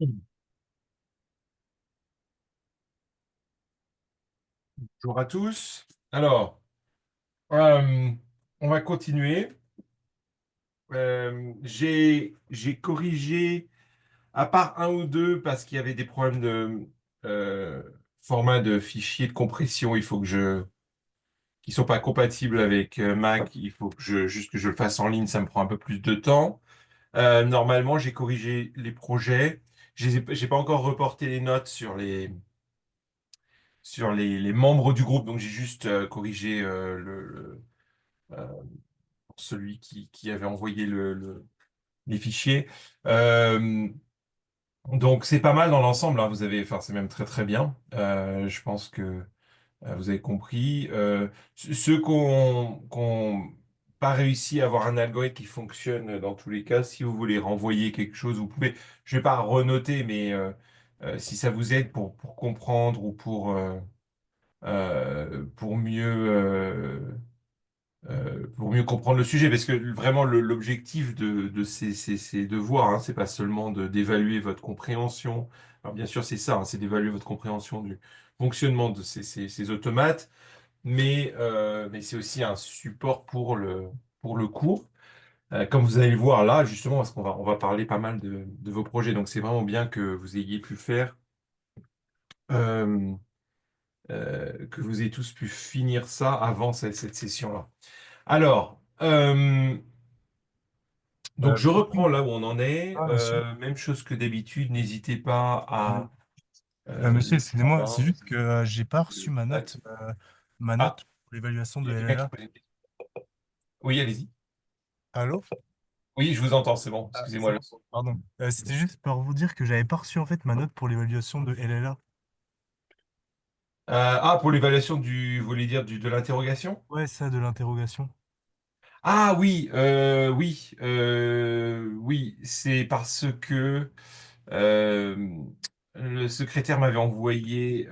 Bonjour à tous. Alors, euh, on va continuer. J'ai corrigé, à part un ou deux, parce qu'il y avait des problèmes de euh, format de fichiers de compression. Il faut que qui sont pas compatibles avec Mac. Il faut juste que je le fasse en ligne. Ça me prend un peu plus de temps. Normalement, j'ai corrigé les projets. J'ai pas encore reporté les notes sur les membres du groupe. Donc, j'ai juste corrigé euh, celui qui avait envoyé les fichiers. Euh, donc c'est pas mal dans l'ensemble, hein. Vous avez, enfin c'est même très très bien. Je pense que vous avez compris. Ceux qui ont pas réussi à avoir un algorithme qui fonctionne dans tous les cas, si vous voulez renvoyer quelque chose, vous pouvez. Je vais pas renoter, mais si ça vous aide pour comprendre ou pour pour mieux comprendre le sujet, parce que vraiment l'objectif de ces devoirs, hein, c'est pas seulement d'évaluer votre compréhension. Alors bien sûr, c'est ça, hein, c'est d'évaluer votre compréhension du fonctionnement de ces automates, mais c'est aussi un support pour le cours. Comme vous allez le voir là, justement, parce qu'on va parler pas mal de vos projets. Donc c'est vraiment bien que vous ayez pu faire, euh, que vous ayez tous pu finir ça avant cette session-là. Alors, donc je reprends là où on en est. Monsieur, Même chose que d'habitude, n'hésitez pas euh, à monsieur, lever la excusez-moi, c'est main. juste que j'ai pas reçu ma Ah, note pour l'évaluation il de y a quelqu'un qui LLA. pose une question. Oui, allez-y. Allô? Oui, je vous entends, c'est bon. Ah, c'est Excusez-moi. bon. Pardon. C'était juste pour vous dire que j'avais pas reçu en fait ma note pour l'évaluation de LLA. Pour l'évaluation vous voulez dire de l'interrogation? Ouais, ça de l'interrogation. Ah oui, oui, c'est parce que euh, le secrétaire m'avait envoyé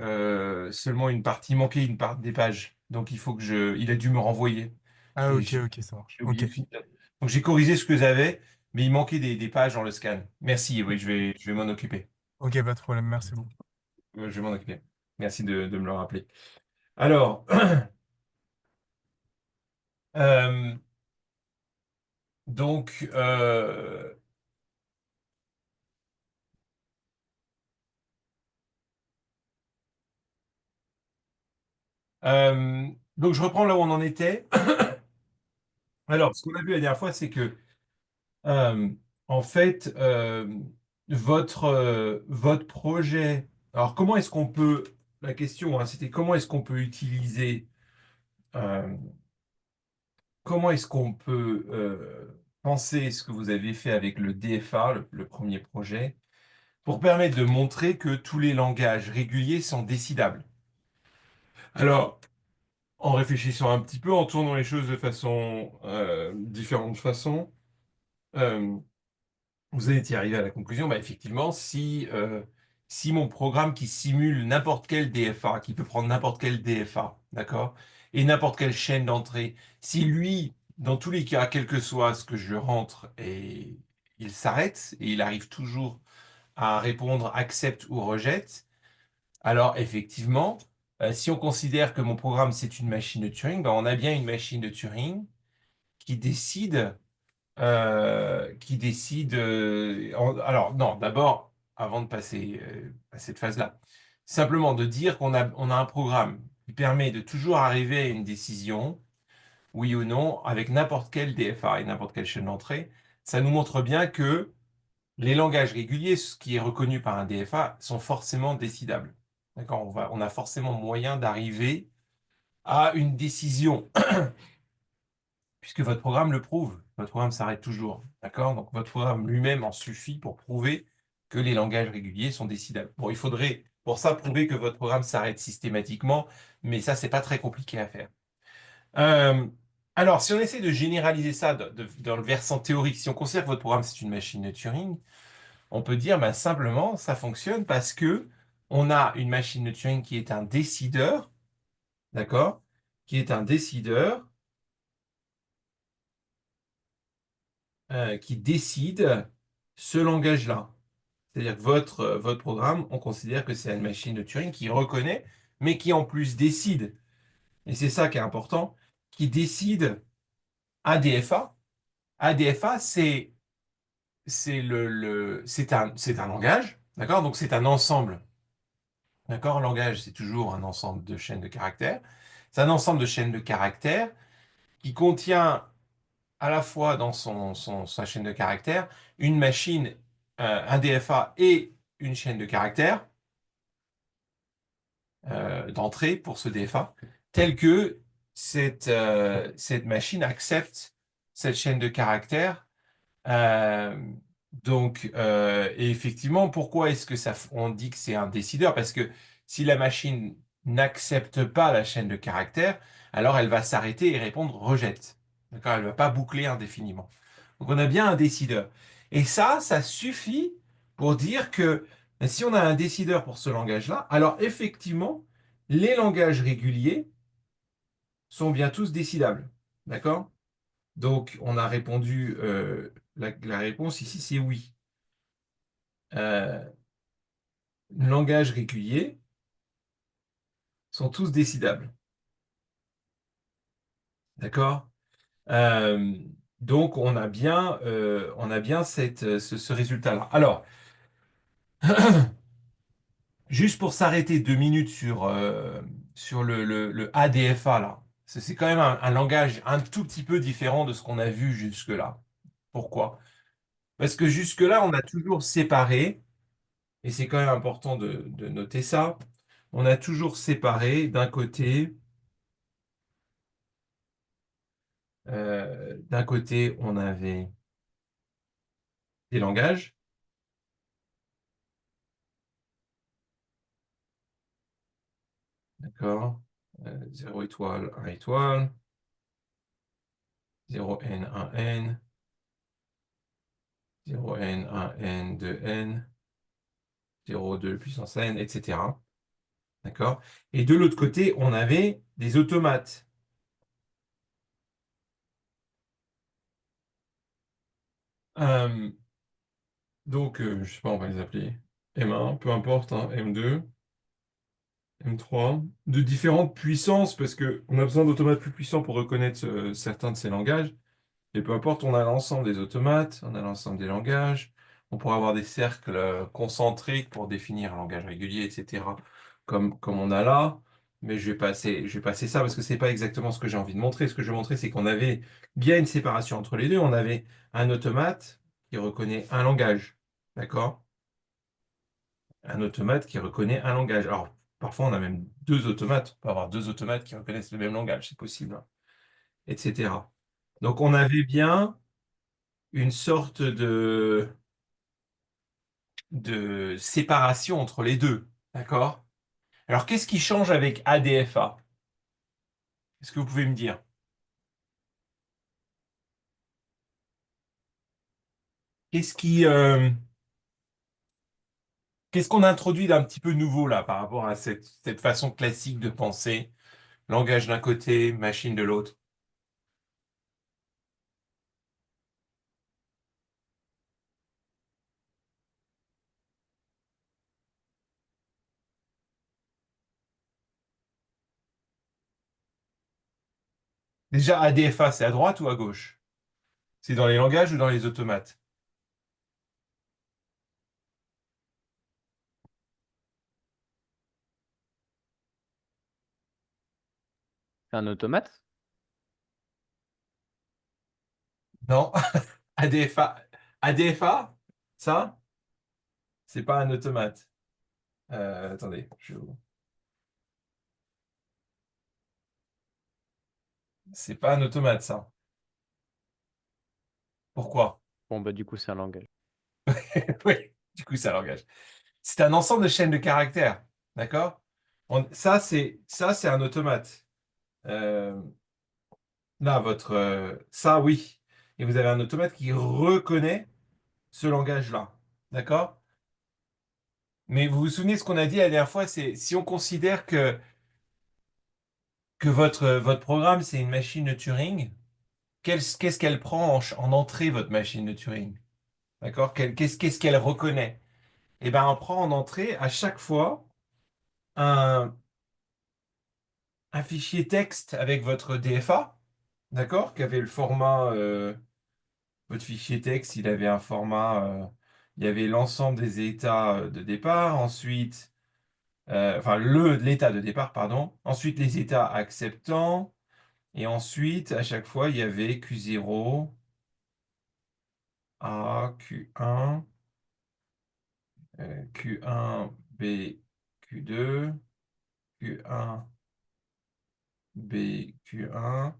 seulement une partie, il manquait une part des pages. Donc il faut il a dû me renvoyer. Ah Et ok, ok, ça marche. j'ai oublié Ok. de finir. Donc j'ai corrigé ce que j'avais, mais il manquait des pages dans le scan. Merci, oui, je vais m'en occuper. Ok, pas de problème, merci beaucoup. Je vais m'en occuper. Merci de me le rappeler. Alors, euh, donc, donc je reprends là où on en était. Alors, ce qu'on a vu la dernière fois, c'est que Euh, en fait, votre projet. Alors, comment est-ce qu'on peut. La question, hein, c'était comment est-ce qu'on peut utiliser. euh, comment est-ce qu'on peut penser ce que vous avez fait avec le DFA, le premier projet, pour permettre de montrer que tous les langages réguliers sont décidables. Alors, en réfléchissant un petit peu, en tournant les choses de façon différentes façons. euh, Vous en étiez arrivé à la conclusion, bah effectivement, si mon programme qui simule n'importe quel DFA, qui peut prendre n'importe quel DFA, d'accord, et n'importe quelle chaîne d'entrée, si lui, dans tous les cas, quel que soit ce que je rentre, et il s'arrête et il arrive toujours à répondre accepte ou rejette, alors effectivement, si on considère que mon programme c'est une machine de Turing, bah, on a bien une machine de Turing qui décide alors, non, d'abord, avant de passer à cette phase-là, simplement de dire on a un programme qui permet de toujours arriver à une décision, oui ou non, avec n'importe quel DFA et n'importe quelle chaîne d'entrée, ça nous montre bien que les langages réguliers, ce qui est reconnu par un DFA, sont forcément décidables. D'accord? On a forcément moyen d'arriver à une décision puisque votre programme le prouve. Votre programme s'arrête toujours. D'accord? Donc votre programme lui-même en suffit pour prouver que les langages réguliers sont décidables. Bon, il faudrait pour ça prouver que votre programme s'arrête systématiquement, mais ça, c'est pas très compliqué à faire. Euh, alors, si on essaie de généraliser ça dans le versant théorique, si on considère que votre programme c'est une machine de Turing, on peut dire bah, simplement ça fonctionne parce que on a une machine de Turing qui est un décideur, d'accord? Qui est un décideur qui décide ce langage-là. C'est-à-dire que votre programme, on considère que c'est une machine de Turing qui reconnaît, mais qui en plus décide, et c'est ça qui est important, qui décide ADFA. ADFA, c'est un langage, d'accord? Donc c'est un ensemble, d'accord? Un langage, c'est toujours un ensemble de chaînes de caractères. C'est un ensemble de chaînes de caractères qui contient à la fois dans sa chaîne de caractères une machine, un DFA et une chaîne de caractères d'entrée pour ce DFA, telle que cette machine accepte cette chaîne de caractères. Euh, et effectivement, pourquoi est-ce que on dit que c'est un décideur? Parce que si la machine n'accepte pas la chaîne de caractères, alors elle va s'arrêter et répondre rejette. D'accord? Elle ne va pas boucler indéfiniment. Donc on a bien un décideur. Et ça suffit pour dire que si on a un décideur pour ce langage-là, alors effectivement, les langages réguliers sont bien tous décidables. D'accord? Donc, on a répondu, la réponse ici, c'est oui. Euh, Langage régulier sont tous décidables. D'accord? Euh, donc, on a bien ce résultat-là. Alors, juste pour s'arrêter 2 minutes sur le ADFA, là. C'est quand même un langage un tout petit peu différent de ce qu'on a vu jusque-là. Pourquoi? Parce que jusque-là, on a toujours séparé. Et c'est quand même important de noter ça. On a toujours séparé d'un côté, on avait des langages, d'accord? 0 étoile, 1 étoile, 0n, 1n, 0n, 1n, 2n, 0,2 puissance n, etc. D'accord? Et de l'autre côté, on avait des automates. Euh, je sais pas, on va les appeler M1, peu importe, hein, M2. M3, de différentes puissances, parce qu'on a besoin d'automates plus puissants pour reconnaître certains de ces langages. Et peu importe, on a l'ensemble des automates, on a l'ensemble des langages, on pourra avoir des cercles concentriques pour définir un langage régulier, etc., comme on a là. Mais je vais passer ça parce que c'est pas exactement ce que j'ai envie de montrer. Ce que je veux montrer, c'est qu'on avait bien une séparation entre les deux. On avait un automate qui reconnaît un langage. D'accord? Un automate qui reconnaît un langage. Alors, parfois, on a même deux automates. On peut avoir deux automates qui reconnaissent le même langage, c'est possible, hein, etc. Donc, on avait bien une sorte de séparation entre les deux. D'accord? Alors, qu'est-ce qui change avec ADFA? Est-ce que vous pouvez me dire? Qu'est-ce qui, euh, Qu'est-ce qu'on introduit d'un petit peu nouveau là par rapport à cette façon classique de penser? Langage d'un côté, machine de l'autre. Déjà, ADFA, c'est à droite ou à gauche? C'est dans les langages ou dans les automates? C'est un automate? Non, ADFA, ADFA, ça, c'est pas un automate. Attendez, c'est pas un automate, ça. Pourquoi? Bon, bah, du coup, c'est un langage. Oui, du coup, c'est un langage. C'est un ensemble de chaînes de caractères, d'accord? Ça, c'est un automate. Euh, Là, ça, oui. Et vous avez un automate qui reconnaît ce langage-là, d'accord? Mais vous vous souvenez ce qu'on a dit la dernière fois, c'est si on considère que votre programme, c'est une machine de Turing, qu'est-ce qu'elle prend en entrée, votre machine de Turing? D'accord? Qu'est-ce qu'elle reconnaît? et ben on prend en entrée à chaque fois un, un fichier texte avec votre DFA, d'accord, qui avait le format, votre fichier texte, il avait un format, il y avait l'ensemble des états de départ, ensuite, enfin l'état de départ, pardon, ensuite les états acceptants, et ensuite à chaque fois il y avait Q0, A, Q1, Q1, B, Q2, Q1, B, Q1,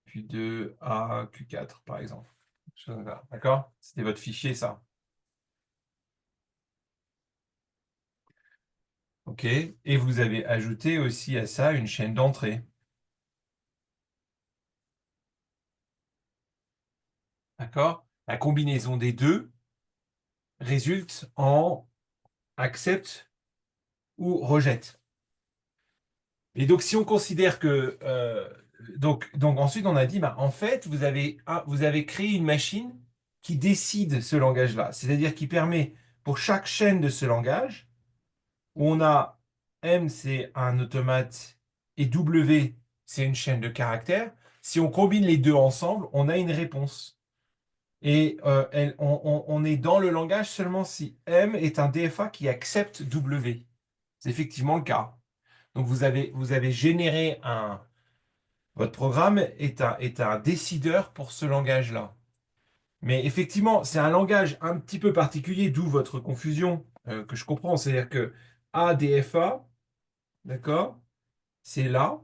Q2, A, Q4, par exemple. Chose comme ça. D'accord? C'était votre fichier, ça. OK. Et vous avez ajouté aussi à ça une chaîne d'entrée. D'accord? La combinaison des deux résulte en accepte ou rejette. Et donc, si on considère que... donc ensuite, on a dit, bah, en fait, vous avez créé une machine qui décide ce langage-là. C'est-à-dire qui permet, pour chaque chaîne de ce langage, où on a M, c'est un automate, et W, c'est une chaîne de caractères. Si on combine les deux ensemble, on a une réponse. Et on est dans le langage seulement si M est un DFA qui accepte W. C'est effectivement le cas. Donc vous avez généré un... Votre programme est un décideur pour ce langage-là. Mais effectivement, c'est un langage un petit peu particulier, d'où votre confusion que je comprends. C'est-à-dire que ADFA, d'accord, c'est là,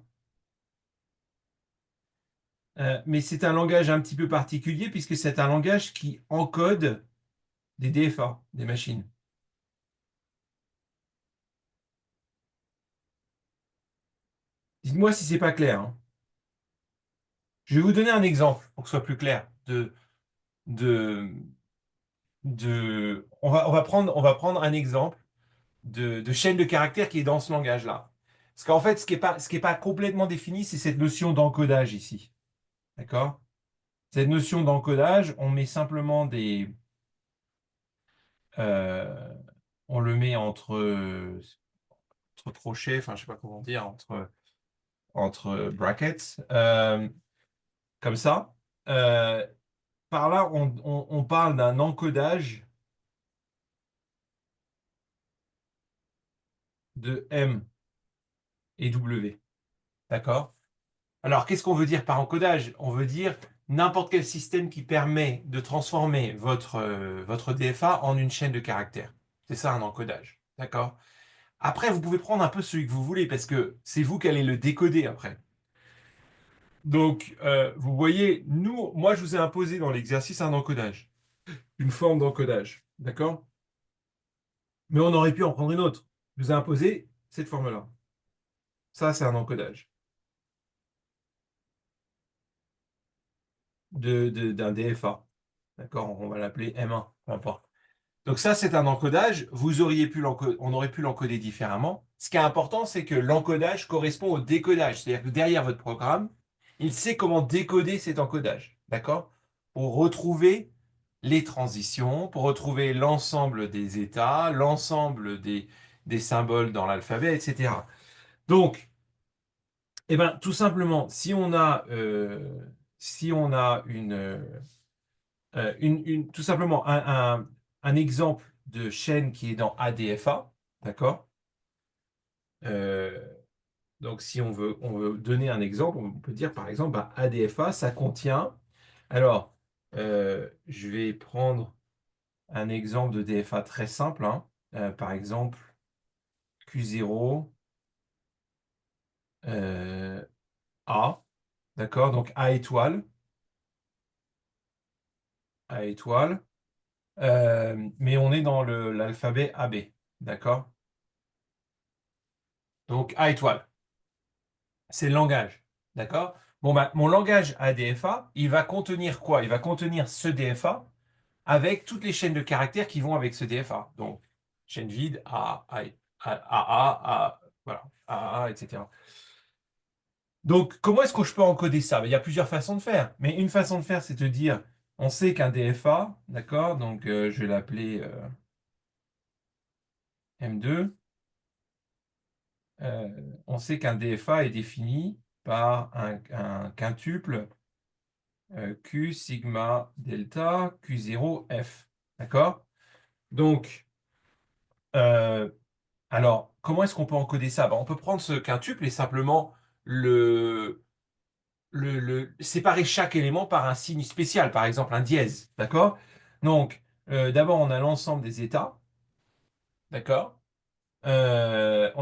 mais c'est un langage un petit peu particulier puisque c'est un langage qui encode des DFA, des machines. Dites-moi si c'est pas clair, hein. Je vais vous donner un exemple pour que ce soit plus clair. De, on va prendre un exemple de chaîne de caractères qui est dans ce langage-là. Parce qu'en fait, ce qui est pas complètement défini, c'est cette notion d'encodage ici. D'accord? Cette notion d'encodage, on met simplement euh, on le met entre crochets, enfin, je sais pas comment dire, entre brackets, comme ça. Euh, Par là, on parle d'un encodage de M et W. D'accord? Alors, qu'est-ce qu'on veut dire par encodage? On veut dire n'importe quel système qui permet de transformer votre DFA en une chaîne de caractères. C'est ça un encodage. D'accord? Après, vous pouvez prendre un peu celui que vous voulez parce que c'est vous qui allez le décoder après. Donc, vous voyez, moi, je vous ai imposé dans l'exercice un encodage, une forme d'encodage. D'accord? Mais on aurait pu en prendre une autre. Je vous ai imposé cette forme-là. Ça, c'est un encodage d'un DFA. D'accord? On va l'appeler M1, peu importe. Donc ça, c'est un encodage. On aurait pu l'encoder différemment. Ce qui est important, c'est que l'encodage correspond au décodage. C'est-à-dire que derrière votre programme, il sait comment décoder cet encodage. D'accord? Pour retrouver les transitions, pour retrouver l'ensemble des états, l'ensemble des symboles dans l'alphabet, etc. Donc, eh ben, tout simplement, si on a tout simplement un exemple de chaîne qui est dans ADFA, d'accord? Euh, donc, si on veut donner un exemple, on peut dire par exemple, bah, ADFA, ça contient. Alors, je vais prendre un exemple de DFA très simple, hein. Par exemple, Q0, euh, A, d'accord? Donc A étoile, A étoile. Mais on est dans l'alphabet AB, d'accord? Donc A étoile, c'est le langage, d'accord? Bon, bah, mon langage ADFA, il va contenir quoi? Il va contenir ce DFA avec toutes les chaînes de caractères qui vont avec ce DFA. Donc, chaîne vide, voilà, etc. Donc, comment est-ce que je peux encoder ça? Ben, il y a plusieurs façons de faire. Mais une façon de faire, c'est de dire, On sait qu'un DFA, d'accord, donc je vais l'appeler M2. Euh, on sait qu'un DFA est défini par un quintuple Q sigma delta Q0 F. D'accord? Donc, euh, alors, comment est-ce qu'on peut encoder ça? Ben, on peut prendre ce quintuple et simplement le, séparer chaque élément par un signe spécial, par exemple un dièse. D'accord? Donc, d'abord, on a l'ensemble des états. D'accord? On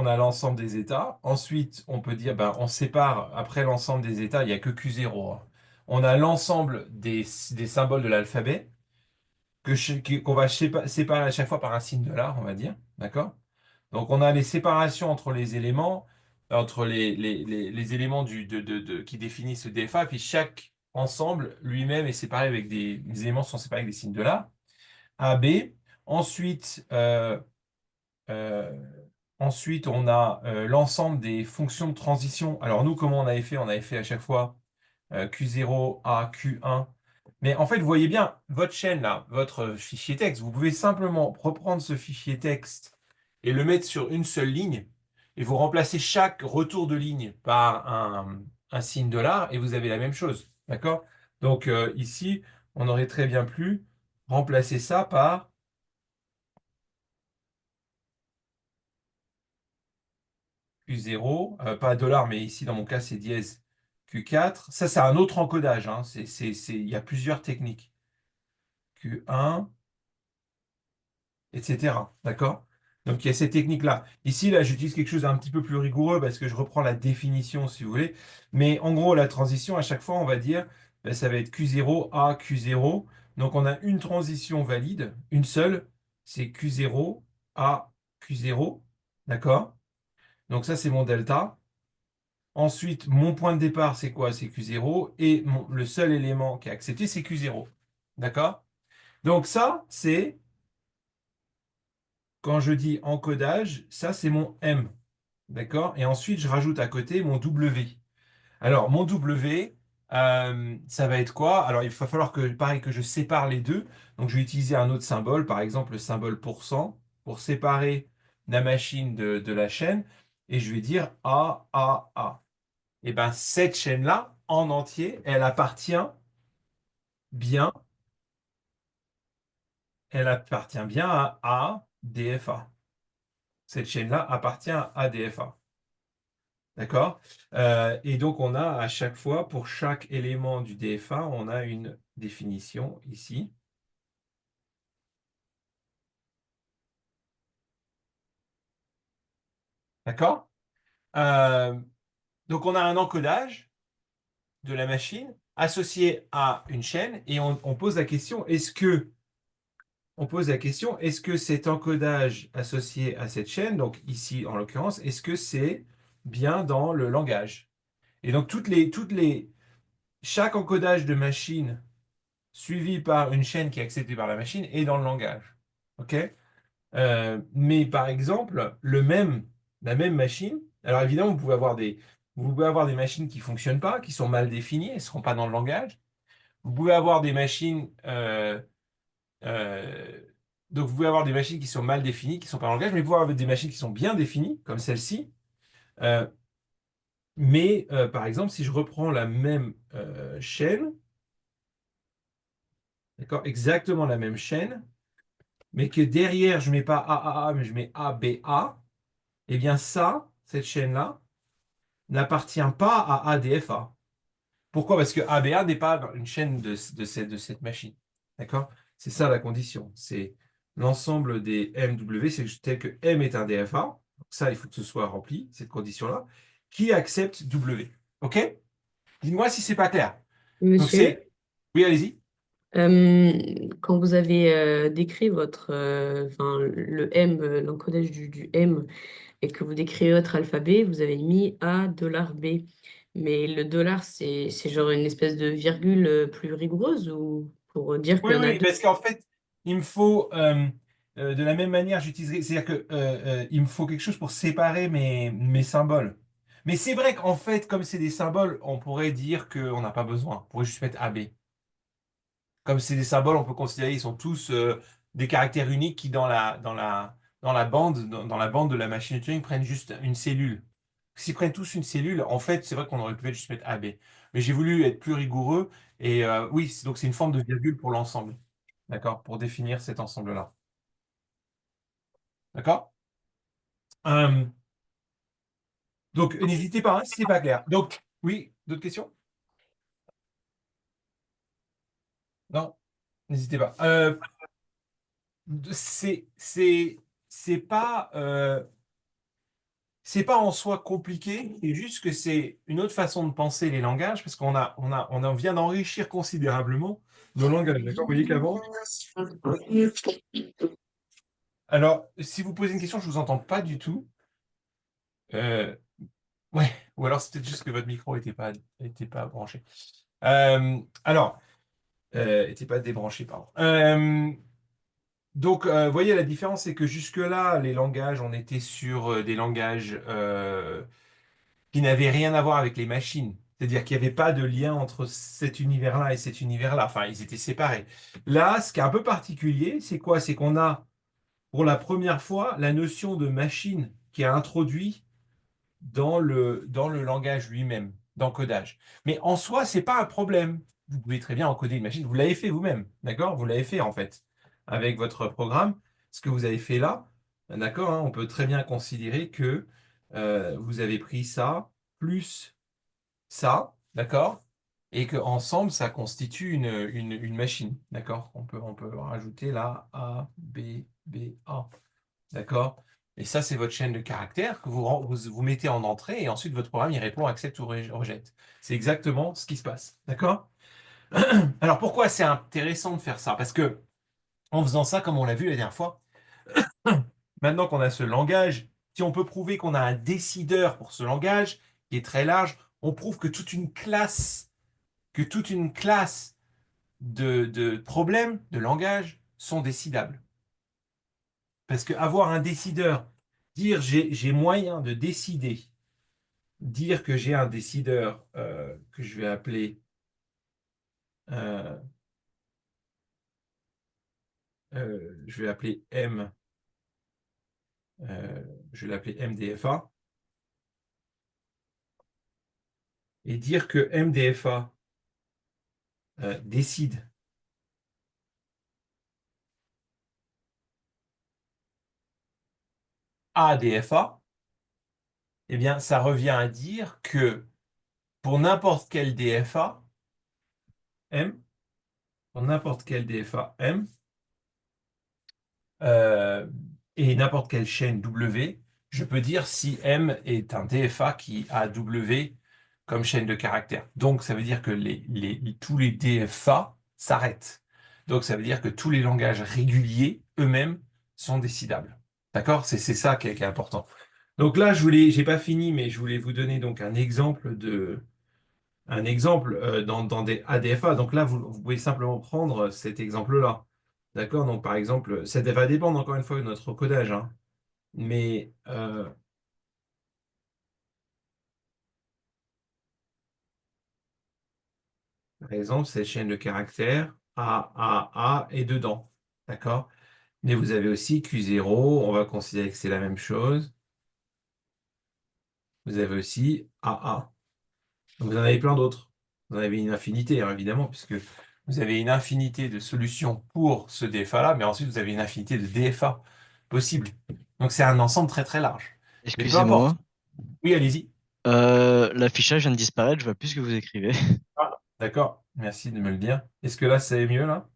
a l'ensemble des états. Ensuite, on peut dire, ben, on sépare, après l'ensemble des états, il n'y a que Q0, hein. On a l'ensemble des symboles de l'alphabet qu'on va séparer à chaque fois par un signe $, on va dire. D'accord? Donc, on a les séparations entre les éléments, entre les éléments qui définissent ce DFA, et puis chaque ensemble lui-même est séparé avec les éléments sont séparés avec des signes $. A, B. Ensuite, euh, ensuite, on a l'ensemble des fonctions de transition. Alors nous, comment on avait fait? On avait fait à chaque fois Q0 à Q1. Mais en fait, vous voyez bien, votre chaîne là, votre fichier texte, vous pouvez simplement reprendre ce fichier texte et le mettre sur une seule ligne, et vous remplacez chaque retour de ligne par un signe $, et vous avez la même chose. D'accord? Donc ici, on aurait très bien pu remplacer ça par Q0, pas $, mais ici dans mon cas c'est dièse Q4. Ça, c'est un autre encodage, hein. Il y a plusieurs techniques. Q1, etc. D'accord? Donc il y a ces techniques-là. Ici, là, j'utilise quelque chose d'un petit peu plus rigoureux parce que je reprends la définition, si vous voulez. Mais en gros, la transition, à chaque fois, on va dire, ben, ça va être Q0 à Q0. Donc on a une transition valide, une seule, c'est Q0 à Q0. D'accord? Donc ça, c'est mon delta. Ensuite, mon point de départ, c'est quoi? C'est Q0. Et le seul élément qui est accepté, c'est Q0. D'accord? Donc ça, c'est, quand je dis encodage, ça, c'est mon M. D'accord? Et ensuite, je rajoute à côté mon W. Alors, mon W, ça va être quoi? Alors, il va falloir que, pareil, que je sépare les deux. Donc, je vais utiliser un autre symbole, par exemple le symbole %, pour séparer la machine de la chaîne. Et je vais dire A, A, A. Et bien, cette chaîne-là, en entier, bien, elle appartient bien à ADFA. Cette chaîne-là appartient à ADFA. D'accord? Et donc, on a à chaque fois, pour chaque élément du DFA, on a une définition ici. D'accord? Euh, donc, on a un encodage de la machine associé à une chaîne et on pose la question, est-ce que cet encodage associé à cette chaîne, donc ici en l'occurrence, est-ce que c'est bien dans le langage? Et donc chaque encodage de machine suivi par une chaîne qui est acceptée par la machine est dans le langage. OK? Mais par exemple, la même machine, alors évidemment, vous pouvez avoir des machines qui ne fonctionnent pas, qui sont mal définies, elles ne seront pas dans le langage. Vous pouvez avoir des machines Euh, donc, vous pouvez avoir des machines qui sont mal définies, qui sont pas en langage, mais vous pouvez avoir des machines qui sont bien définies, comme celle-ci. Euh, mais, par exemple, si je reprends la même chaîne, d'accord, exactement la même chaîne, mais que derrière, je mets pas AAA, mais je mets ABA, eh bien ça, cette chaîne-là, n'appartient pas à ADFA. Pourquoi? Parce que ABA n'est pas une chaîne de cette machine. D'accord? C'est ça la condition. C'est l'ensemble des MW, c'est tel que M est un DFA. Donc ça, il faut que ce soit rempli, cette condition-là, qui accepte W. OK? Dites-moi si c'est pas clair. Donc Monsieur, c'est. Oui, allez-y. quand vous avez décrit enfin, le M, l'encodage du M, et que vous décrivez votre alphabet, vous avez mis $B. Mais le dollar, c'est genre une espèce de virgule plus rigoureuse ou pour dire qu'il Oui, y en a oui, deux? parce qu'en fait, il me faut, de la même manière, j'utiliserai, c'est-à-dire que il me faut quelque chose pour séparer mes symboles. Mais c'est vrai qu'en fait, comme c'est des symboles, on pourrait dire qu'on n'a pas besoin. On pourrait juste mettre AB. Comme c'est des symboles, on peut considérer qu'ils sont tous des caractères uniques qui, dans la bande de la machine de Turing, prennent juste une cellule. S'ils prennent tous une cellule, en fait, c'est vrai qu'on aurait pu juste mettre AB. Mais j'ai voulu être plus rigoureux. Et oui, donc c'est une forme de virgule pour l'ensemble. D'accord? Pour définir cet ensemble-là. D'accord? Euh, donc, n'hésitez pas, hein, si c'est pas clair. Donc, oui, d'autres questions? Non? N'hésitez pas. C'est, c'est, c'est pas, euh, c'est pas en soi compliqué, c'est juste que c'est une autre façon de penser les langages, parce on vient d'enrichir considérablement nos langages. D'accord? Vous voyez qu'avant. Alors, si vous posez une question, je vous entends pas du tout. Euh, ouais, ou alors c'est peut-être juste que votre micro était pas branché. Alors, était pas débranché, pardon. Donc, vous voyez, la différence, c'est que jusque-là, les langages, on était sur des langages qui n'avaient rien à voir avec les machines. C'est-à-dire qu'il n'y avait pas de lien entre cet univers-là et cet univers-là. Enfin, ils étaient séparés. Là, ce qui est un peu particulier, c'est quoi? C'est qu'on a, pour la première fois, la notion de machine qui est introduite dans le langage lui-même, d'encodage. Mais en soi, c'est pas un problème. Vous pouvez très bien encoder une machine. Vous l'avez fait vous-même, d'accord? Vous l'avez fait en fait avec votre programme. Ce que vous avez fait là, d'accord, hein, on peut très bien considérer que vous avez pris ça plus ça, d'accord? Et que ensemble, ça constitue une machine, d'accord? On peut rajouter là A, B, B, A. D'accord? Et ça, c'est votre chaîne de caractères que vous mettez en entrée et ensuite votre programme il répond, accepte ou rejette. C'est exactement ce qui se passe. D'accord? Alors pourquoi c'est intéressant de faire ça? Parce que en faisant ça, comme on l'a vu la dernière fois, maintenant qu'on a ce langage, si on peut prouver qu'on a un décideur pour ce langage qui est très large, on prouve que toute une classe de problèmes de langage sont décidables. Parce qu'avoir un décideur, dire j'ai moyen de décider, dire que j'ai un décideur que euh, je vais appeler M, euh, je vais l'appeler MDFA, et dire que MDFA décide ADFA, eh bien, ça revient à dire que pour n'importe quel DFA M, pour n'importe quel DFA M, euh, et n'importe quelle chaîne W, je peux dire si M est un DFA qui a W comme chaîne de caractères. Donc, ça veut dire que tous les DFA s'arrêtent. Donc, ça veut dire que tous les langages réguliers eux-mêmes sont décidables. D'accord? C'est ça qui est important. Donc là, j'ai pas fini, mais je voulais vous donner donc un exemple dans des ADFA. Donc là, vous pouvez simplement prendre cet exemple-là. D'accord? Donc par exemple, ça va dépendre encore une fois de notre codage, hein. Mais par exemple, cette chaîne de caractères A est dedans. D'accord? Mais vous avez aussi Q0, on va considérer que c'est la même chose. Vous avez aussi AA. Donc, vous en avez plein d'autres. Vous en avez une infinité, hein, évidemment, puisque vous avez une infinité de solutions pour ce DFA-là, mais ensuite vous avez une infinité de DFA possibles. Donc c'est un ensemble très très large. Mais peu importe. Excusez-moi, Oui, allez-y. l'affichage vient de disparaître, je vois plus ce que vous écrivez. Ah, d'accord, merci de me le dire. Est-ce que là, c'est mieux, là?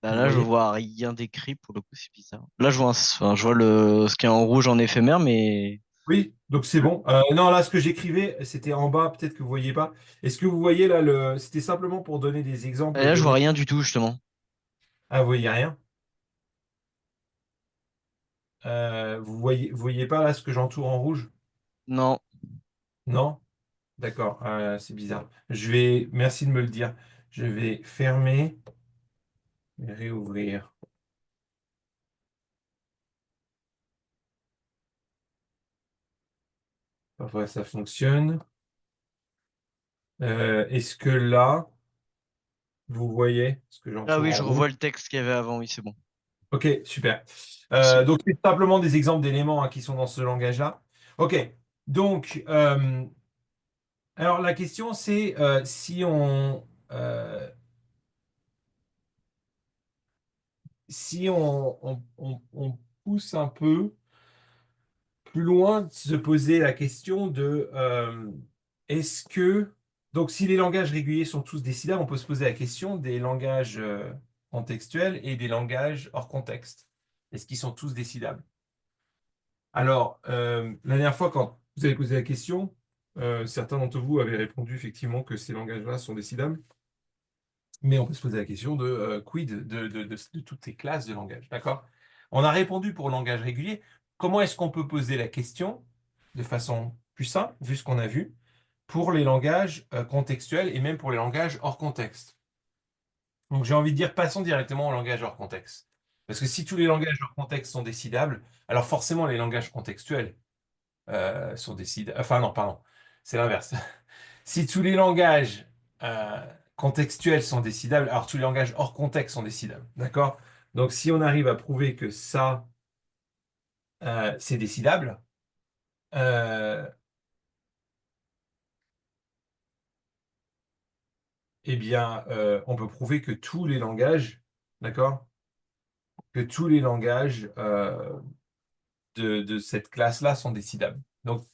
Bah Vous là, je voyez? vois rien d'écrit, pour le coup, c'est bizarre. Là, enfin, je vois ce qui est en rouge en éphémère, mais Oui, donc c'est bon. Non, là, ce que j'écrivais, c'était en bas, peut-être que vous voyez pas. Est-ce que vous voyez là, c'était simplement pour donner des et exemples là, je vois donnés. rien du tout, justement. Ah, vous voyez rien? Vous voyez pas là ce que j'entoure en rouge? Non. Non? D'accord, c'est bizarre. Merci de me le dire. Je vais fermer et réouvrir. Parfois ça fonctionne. Est-ce que là, Vous voyez ce que j'en Ah tourne oui, en je rouge? revois le texte qu'il y avait avant, oui, c'est bon. Ok, super. Merci. Donc, c'est simplement des exemples d'éléments, hein, qui sont dans ce langage-là. Ok, donc, alors la question c'est, si on pousse un peu plus loin, de se poser la question de, est-ce que, donc si les langages réguliers sont tous décidables, on peut se poser la question des langages contextuels et des langages hors contexte. Est-ce qu'ils sont tous décidables? Alors, la dernière fois, quand vous avez posé la question, certains d'entre vous avaient répondu effectivement que ces langages-là sont décidables, mais on peut se poser la question de quid de toutes ces classes de langage, d'accord? On a répondu pour le langage régulier. Comment est-ce qu'on peut poser la question de façon plus simple, vu ce qu'on a vu, pour les langages contextuels et même pour les langages hors contexte? Donc j'ai envie de dire, passons directement au langage hors contexte. Parce que si tous les langages hors contexte sont décidables, alors forcément les langages contextuels sont décidables. Enfin non, pardon, c'est l'inverse. Si tous les langages contextuels sont décidables, alors tous les langages hors contexte sont décidables. D'accord? Donc si on arrive à prouver que ça, c'est décidable, euh, eh bien, on peut prouver que tous les langages, d'accord? Que tous les langages de cette classe-là sont décidables. Donc,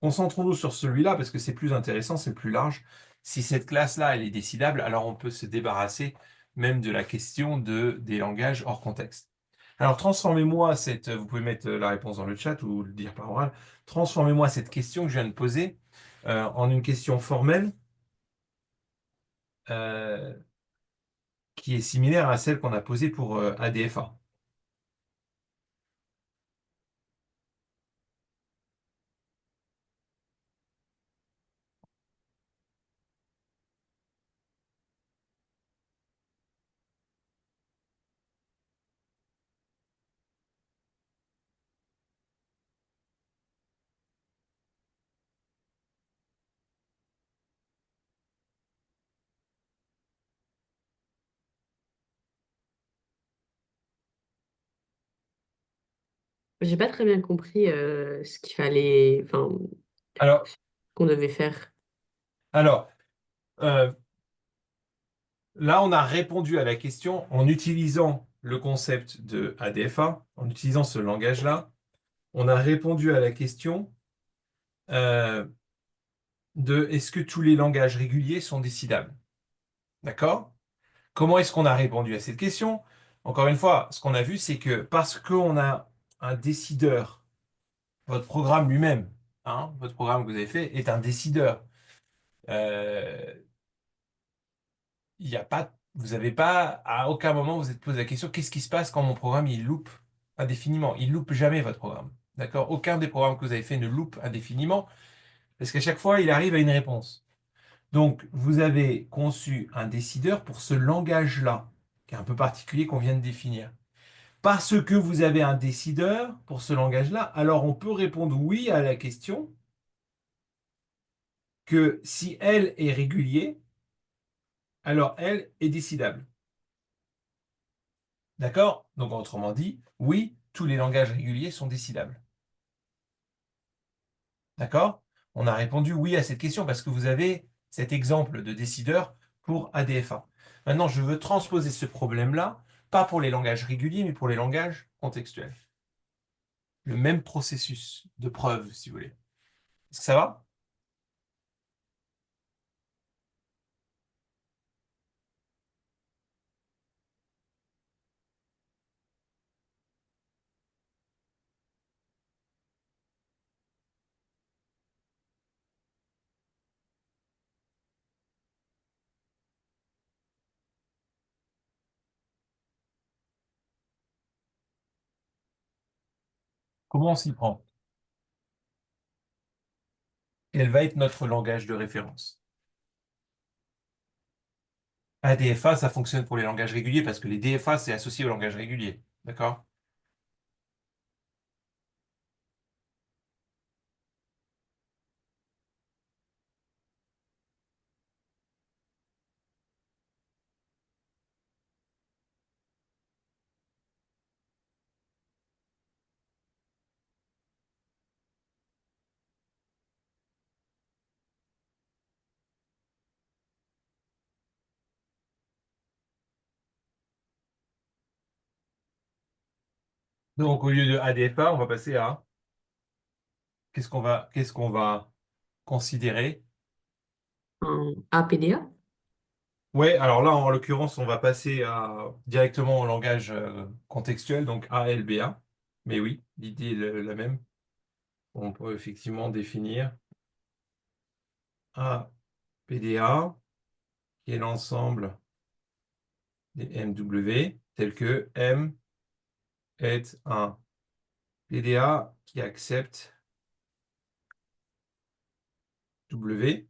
concentrons-nous sur celui-là parce que c'est plus intéressant, c'est plus large. Si cette classe-là, elle est décidable, alors on peut se débarrasser même de la question des langages hors contexte. Alors, transformez-moi vous pouvez mettre la réponse dans le chat ou le dire par oral, transformez-moi cette question que je viens de poser en une question formelle euh, qui est similaire à celle qu'on a posée pour ADFA. J'ai pas très bien compris ce qu'il fallait, enfin, Alors, ce qu'on devait faire. alors euh, là, on a répondu à la question en utilisant le concept de ADFA, en utilisant ce langage-là. On a répondu à la question euh, de est-ce que tous les langages réguliers sont décidables? D'accord? Comment est-ce qu'on a répondu à cette question? Encore une fois, ce qu'on a vu, c'est que parce qu'on a un décideur, votre programme lui-même, hein, votre programme que vous avez fait est un décideur. Euh, il y a pas, vous n'avez pas, à aucun moment, vous êtes posé la question, qu'est-ce qui se passe quand mon programme, il loupe indéfiniment? Il loupe jamais votre programme. D'accord? Aucun des programmes que vous avez fait ne loupe indéfiniment, parce qu'à chaque fois, il arrive à une réponse. Donc, vous avez conçu un décideur pour ce langage-là, qui est un peu particulier qu'on vient de définir. Parce que vous avez un décideur pour ce langage-là, alors on peut répondre oui à la question que si elle est régulier, alors elle est décidable. D'accord? Donc, autrement dit, oui, tous les langages réguliers sont décidables. D'accord? On a répondu oui à cette question parce que vous avez cet exemple de décideur pour ADFA. Maintenant, je veux transposer ce problème-là, pas pour les langages réguliers, mais pour les langages contextuels. Le même processus de preuve, si vous voulez. Est-ce que ça va? Comment on s'y prend? Quel va être notre langage de référence? ADFA, ça fonctionne pour les langages réguliers parce que les DFA, c'est associé au langage régulier. D'accord? Donc, au lieu de ADFA, on va passer à qu'est-ce qu'on va considérer? Un APDA? Ouais, alors là, en l'occurrence, on va passer directement au langage contextuel, donc ALBA. Mais oui, l'idée est la même. On peut effectivement définir APDA, qui est l'ensemble des MW, tel que M est un PDA qui accepte W.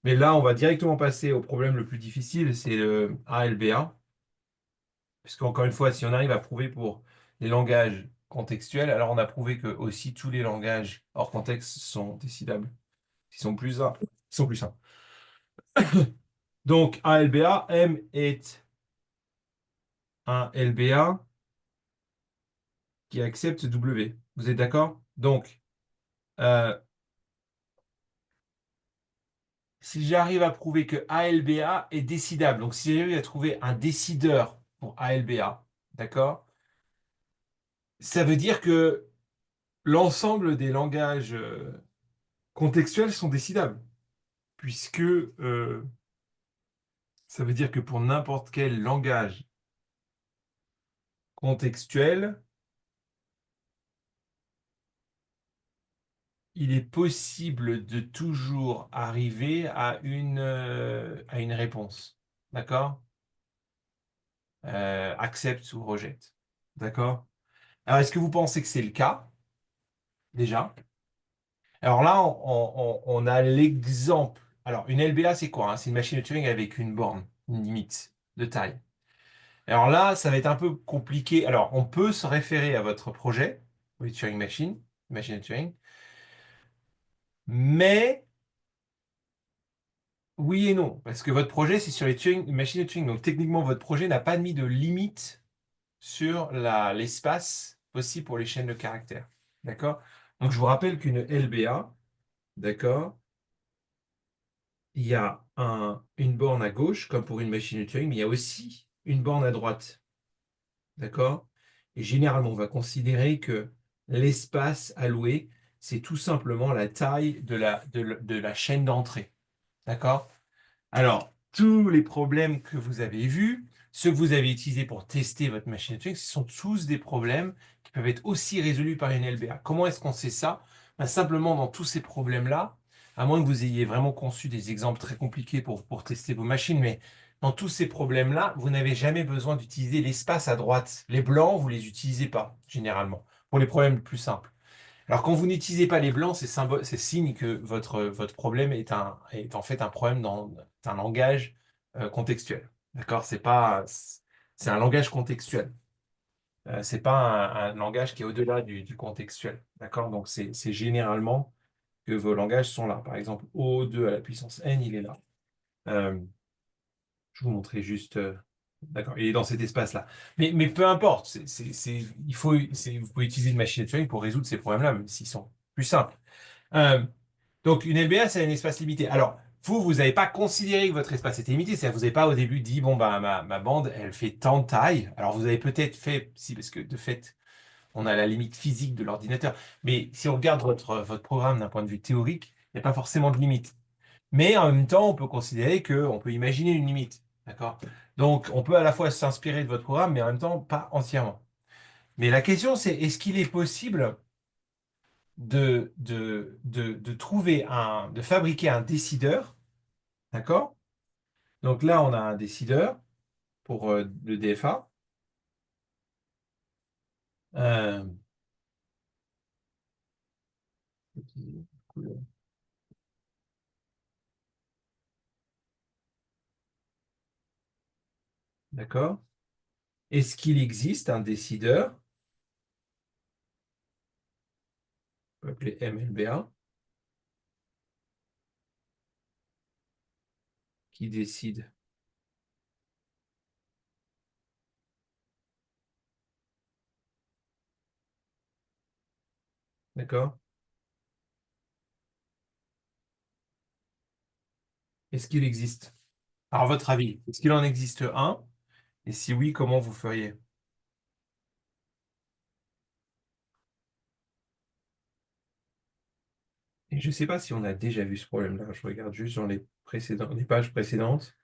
Mais là, on va directement passer au problème le plus difficile, c'est le ALBA. Puisqu'encore une fois, si on arrive à prouver pour les langages contextuels, alors on a prouvé que aussi tous les langages hors contexte sont décidables. Ils sont plus simples. Donc, ALBA, M est un LBA qui accepte W. Vous êtes d'accord? Donc, euh, si j'arrive à prouver que ALBA est décidable, donc si j'arrive à trouver un décideur pour ALBA, d'accord? Ça veut dire que l'ensemble des langages contextuels sont décidables, puisque ça veut dire que pour n'importe quel langage contextuel, il est possible de toujours arriver à une réponse. D'accord? Accepte ou rejette. D'accord? Alors, est-ce que vous pensez que c'est le cas, déjà? Alors là, on a l'exemple. Alors, une LBA, c'est quoi, hein? C'est une machine de Turing avec une borne, une limite de taille. Alors là, ça va être un peu compliqué. Alors, on peut se référer à votre projet, oui, Turing Machine, machine de Turing, mais oui et non, parce que votre projet, c'est sur les Turing, machines de Turing. Donc, techniquement, votre projet n'a pas mis de limite sur l'espace possible pour les chaînes de caractères. D'accord? Donc, je vous rappelle qu'une LBA, d'accord, il y a une borne à gauche, comme pour une machine de Turing, mais il y a aussi une borne à droite. D'accord? Et généralement, on va considérer que l'espace alloué, c'est tout simplement la taille de la chaîne d'entrée. D'accord? Alors, tous les problèmes que vous avez vus, ceux que vous avez utilisés pour tester votre machine de Turing, ce sont tous des problèmes qui peuvent être aussi résolus par une LBA. Comment est-ce qu'on sait ça? Ben, simplement, dans tous ces problèmes-là, à moins que vous ayez vraiment conçu des exemples très compliqués pour tester vos machines, mais dans tous ces problèmes-là, vous n'avez jamais besoin d'utiliser l'espace à droite. Les blancs, vous ne les utilisez pas, généralement, pour les problèmes les plus simples. Alors, quand vous n'utilisez pas les blancs, c'est signe que votre problème est en fait un problème dans un langage contextuel. D'accord? C'est un langage contextuel. C'est pas un langage qui est au-delà du contextuel. D'accord? Donc, c'est généralement que vos langages sont là. Par exemple, O2 à la puissance n, il est là. Euh, je vous montrer juste. D'accord, il est dans cet espace-là. Mais peu importe, vous pouvez utiliser une machine de Turing pour résoudre ces problèmes-là, même s'ils sont plus simples. Euh, donc, une LBA, c'est un espace limité. Alors, vous n'avez pas considéré que votre espace était limité. C'est-à-dire que vous n'avez pas au début dit, bon, bah, ma bande, elle fait tant de taille. Alors, vous avez peut-être fait, si, parce que de fait, on a la limite physique de l'ordinateur. Mais si on regarde votre programme d'un point de vue théorique, il n'y a pas forcément de limite. Mais en même temps, on peut considérer qu'on peut imaginer une limite. D'accord? Donc, on peut à la fois s'inspirer de votre programme, mais en même temps, pas entièrement. Mais la question, c'est est-ce qu'il est possible de trouver de fabriquer un décideur, d'accord? Donc là, on a un décideur pour le DFA. Euh, d'accord? Est-ce qu'il existe un décideur, on peut appeler MLBA, qui décide, d'accord? Est-ce qu'il existe? Alors, à votre avis, est-ce qu'il en existe un? Et si oui, comment vous feriez? Et je ne sais pas si on a déjà vu ce problème-là. Je regarde juste dans les pages précédentes.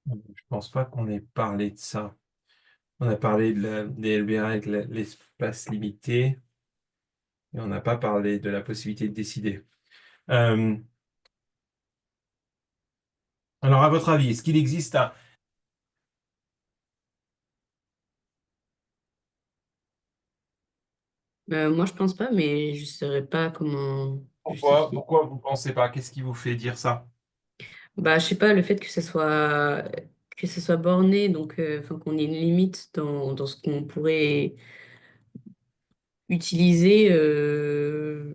Je pense pas qu'on ait parlé de ça. On a parlé des LBA avec l'espace limité, et on n'a pas parlé de la possibilité de décider. Euh, alors, à votre avis, est-ce qu'il existe un... Moi, je pense pas, mais je saurais pas comment justifier. Pourquoi vous pensez pas? Qu'est-ce qui vous fait dire ça? Bah, je sais pas, le fait que ce soit borné, donc enfin, qu'on ait une limite dans ce qu'on pourrait utiliser, je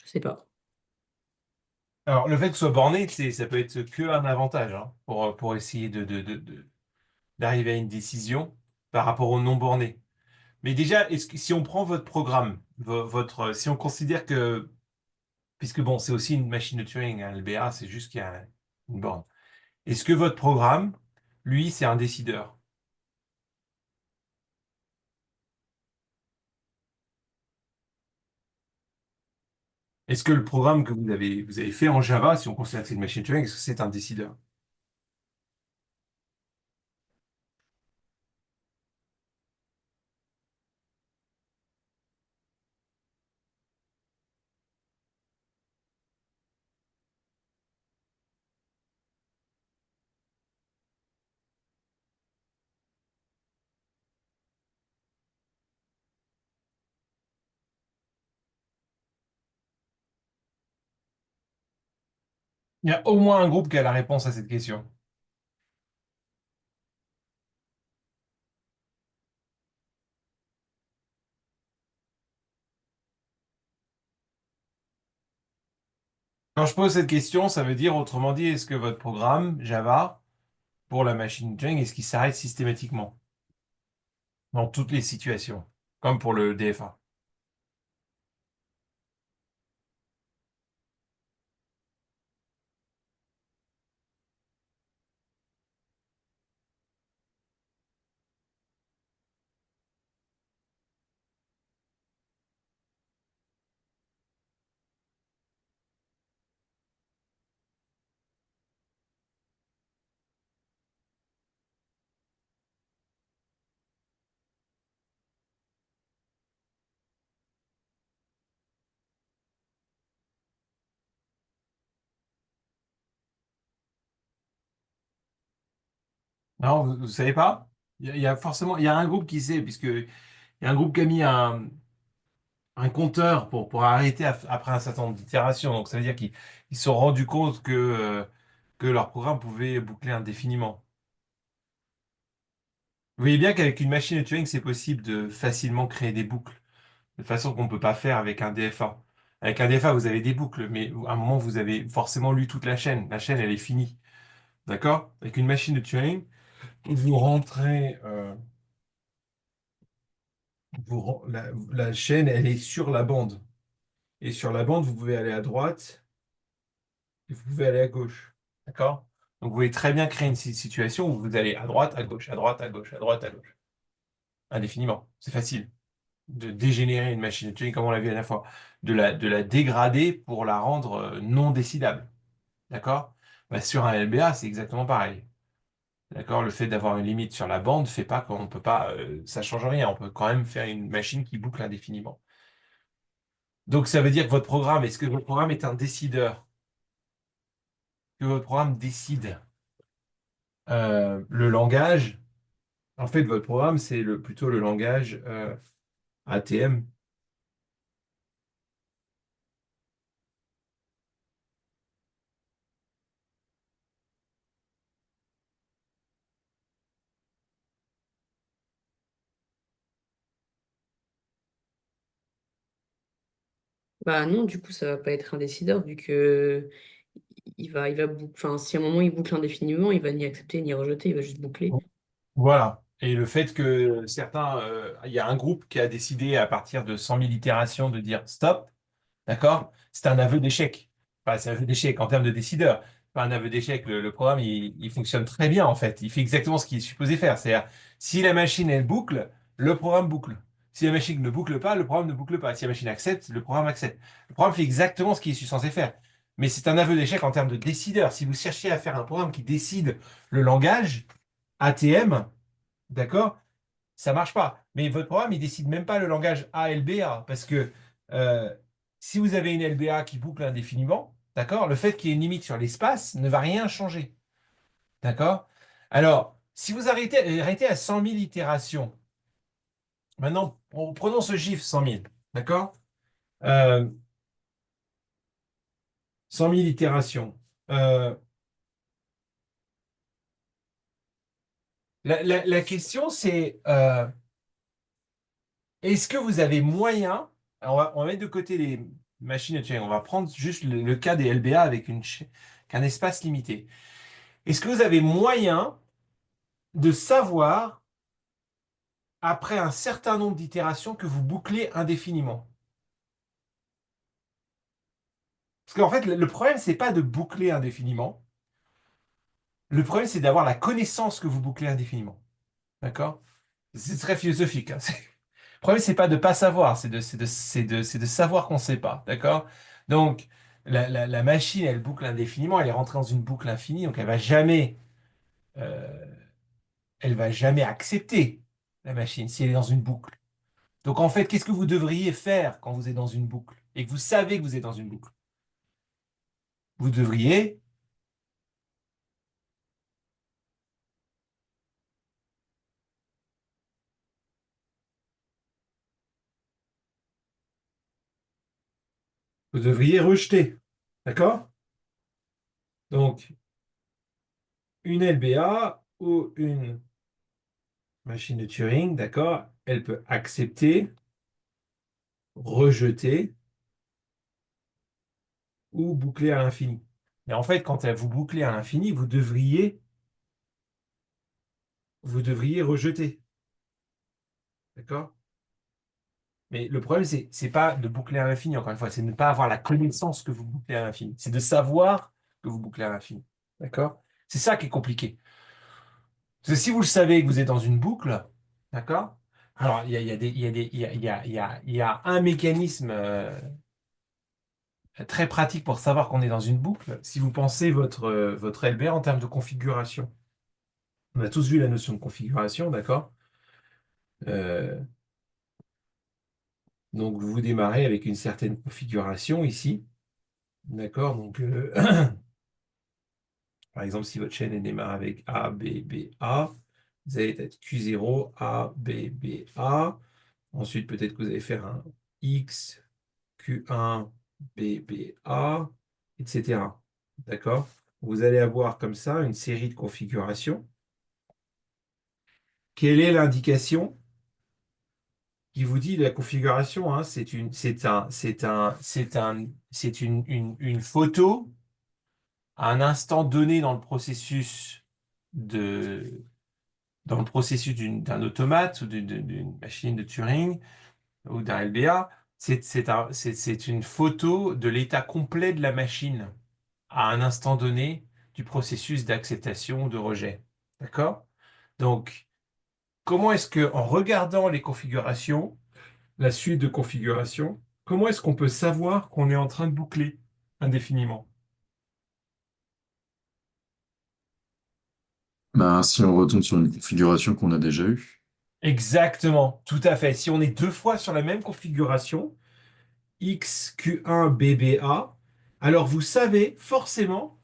sais pas. Alors, le fait que ce soit borné, ça peut être que un avantage hein, pour essayer d'arriver à une décision par rapport au non borné. Mais déjà, si on prend votre programme, si on considère que, puisque bon, c'est aussi une machine de Turing, hein, LBA, c'est juste qu'il y a une borne. Est-ce que votre programme, lui, c'est un décideur? Est-ce que le programme que vous avez fait en Java, si on considère que c'est une machine de Turing, est-ce que c'est un décideur? Il y a au moins un groupe qui a la réponse à cette question. Quand je pose cette question, ça veut dire, autrement dit, est-ce que votre programme Java, pour la machine Turing, est-ce qu'il s'arrête systématiquement dans toutes les situations, comme pour le DFA? Non, vous savez pas? Il y a forcément, il y a un groupe qui sait, puisque il y a un groupe qui a mis un compteur pour arrêter après un certain nombre d'itérations. Donc ça veut dire qu'ils se sont rendus compte que leur programme pouvait boucler indéfiniment. Vous voyez bien qu'avec une machine de Turing, c'est possible de facilement créer des boucles, de façon qu'on ne peut pas faire avec un DFA. Avec un DFA, vous avez des boucles, mais à un moment, vous avez forcément lu toute la chaîne. La chaîne, elle est finie. D'accord? Avec une machine de Turing, vous rentrez, la chaîne, elle est sur la bande. Et sur la bande, vous pouvez aller à droite et vous pouvez aller à gauche. D'accord? Donc, vous pouvez très bien créer une situation où vous allez à droite, à gauche, à droite, à gauche, à droite, à gauche. Indéfiniment. C'est facile de dégénérer une machine de Turing, comme on l'a vu à la fois. De la dégrader pour la rendre non décidable. D'accord? Bah, sur un LBA, c'est exactement pareil. D'accord? Le fait d'avoir une limite sur la bande fait pas qu'on peut pas, ça change rien. On peut quand même faire une machine qui boucle indéfiniment. Donc ça veut dire que votre programme, est-ce que votre programme est un décideur? Que votre programme décide le langage? En fait, votre programme, c'est plutôt le langage ATM. Bah non, du coup, ça va pas être un décideur, vu que enfin, si à un moment il boucle indéfiniment, il va ni accepter ni rejeter, il va juste boucler. Voilà. Et le fait que il y a un groupe qui a décidé à partir de 100 000 itérations de dire stop, d'accord? C'est un aveu d'échec. Enfin, c'est un aveu d'échec en termes de décideur. pas un aveu d'échec. Le programme, il fonctionne très bien, en fait. Il fait exactement ce qu'il est supposé faire. C'est-à-dire, si la machine, elle boucle, le programme boucle. Si la machine ne boucle pas, le programme ne boucle pas. Si la machine accepte, le programme accepte. Le programme fait exactement ce qu'il est censé faire. Mais c'est un aveu d'échec en termes de décideur. Si vous cherchez à faire un programme qui décide le langage, ATM, d'accord? Ça marche pas. Mais votre programme, il décide même pas le langage ALBA, parce que euh, si vous avez une LBA qui boucle indéfiniment, d'accord, le fait qu'il y ait une limite sur l'espace ne va rien changer, d'accord? Alors, si vous arrêtez à 100 000 itérations, maintenant, prenons ce chiffre 100 000, d'accord? Euh, 100 000 itérations. Euh, la question, c'est est-ce que vous avez moyen, alors on va mettre de côté les machines de Turing, on va prendre juste le cas des LBA avec qu'un espace limité. Est-ce que vous avez moyen de savoir, après un certain nombre d'itérations, que vous bouclez indéfiniment? Parce qu'en fait, le problème, c'est pas de boucler indéfiniment. Le problème, c'est d'avoir la connaissance que vous bouclez indéfiniment. D'accord? C'est très philosophique, hein. Le problème, c'est pas de pas savoir, c'est de savoir qu'on ne sait pas. D'accord? Donc, la machine, elle boucle indéfiniment, elle est rentrée dans une boucle infinie, donc euh, elle va jamais accepter la machine si elle est dans une boucle. Donc, en fait, qu'est-ce que vous devriez faire quand vous êtes dans une boucle et que vous savez que vous êtes dans une boucle? Vous devriez, vous devriez rejeter. D'accord? Donc, une LBA ou une machine de Turing, d'accord, elle peut accepter, rejeter ou boucler à l'infini. Et en fait, quand vous bouclez à l'infini, vous devriez rejeter. D'accord? Mais le problème, c'est pas de boucler à l'infini, encore une fois, c'est de ne pas avoir la connaissance que vous bouclez à l'infini. C'est de savoir que vous bouclez à l'infini. D'accord? C'est ça qui est compliqué. Parce que si vous le savez que vous êtes dans une boucle, d'accord? Alors, il y a un mécanisme très pratique pour savoir qu'on est dans une boucle. Si vous pensez votre LBR en termes de configuration. On a tous vu la notion de configuration, d'accord? Euh, donc, vous démarrez avec une certaine configuration ici, d'accord? Donc, par exemple, si votre chaîne elle démarre avec A, B, B, A, vous allez être Q0, A, B, B, A. Ensuite, peut-être que vous allez faire un X, Q1, B, B, A, etc. D'accord? Vous allez avoir comme ça une série de configurations. Quelle est l'indication qui vous dit la configuration, hein? C'est une photo à un instant donné dans le processus d'un automate ou d'une machine de Turing ou d'un LBA. C'est une photo de l'état complet de la machine à un instant donné du processus d'acceptation ou de rejet. D'accord? Donc, comment est-ce que, en regardant les configurations, la suite de configurations, comment est-ce qu'on peut savoir qu'on est en train de boucler indéfiniment? Ben, si on retombe sur une configuration qu'on a déjà eue. Exactement, tout à fait. Si on est deux fois sur la même configuration, XQ1 BBA, alors vous savez forcément,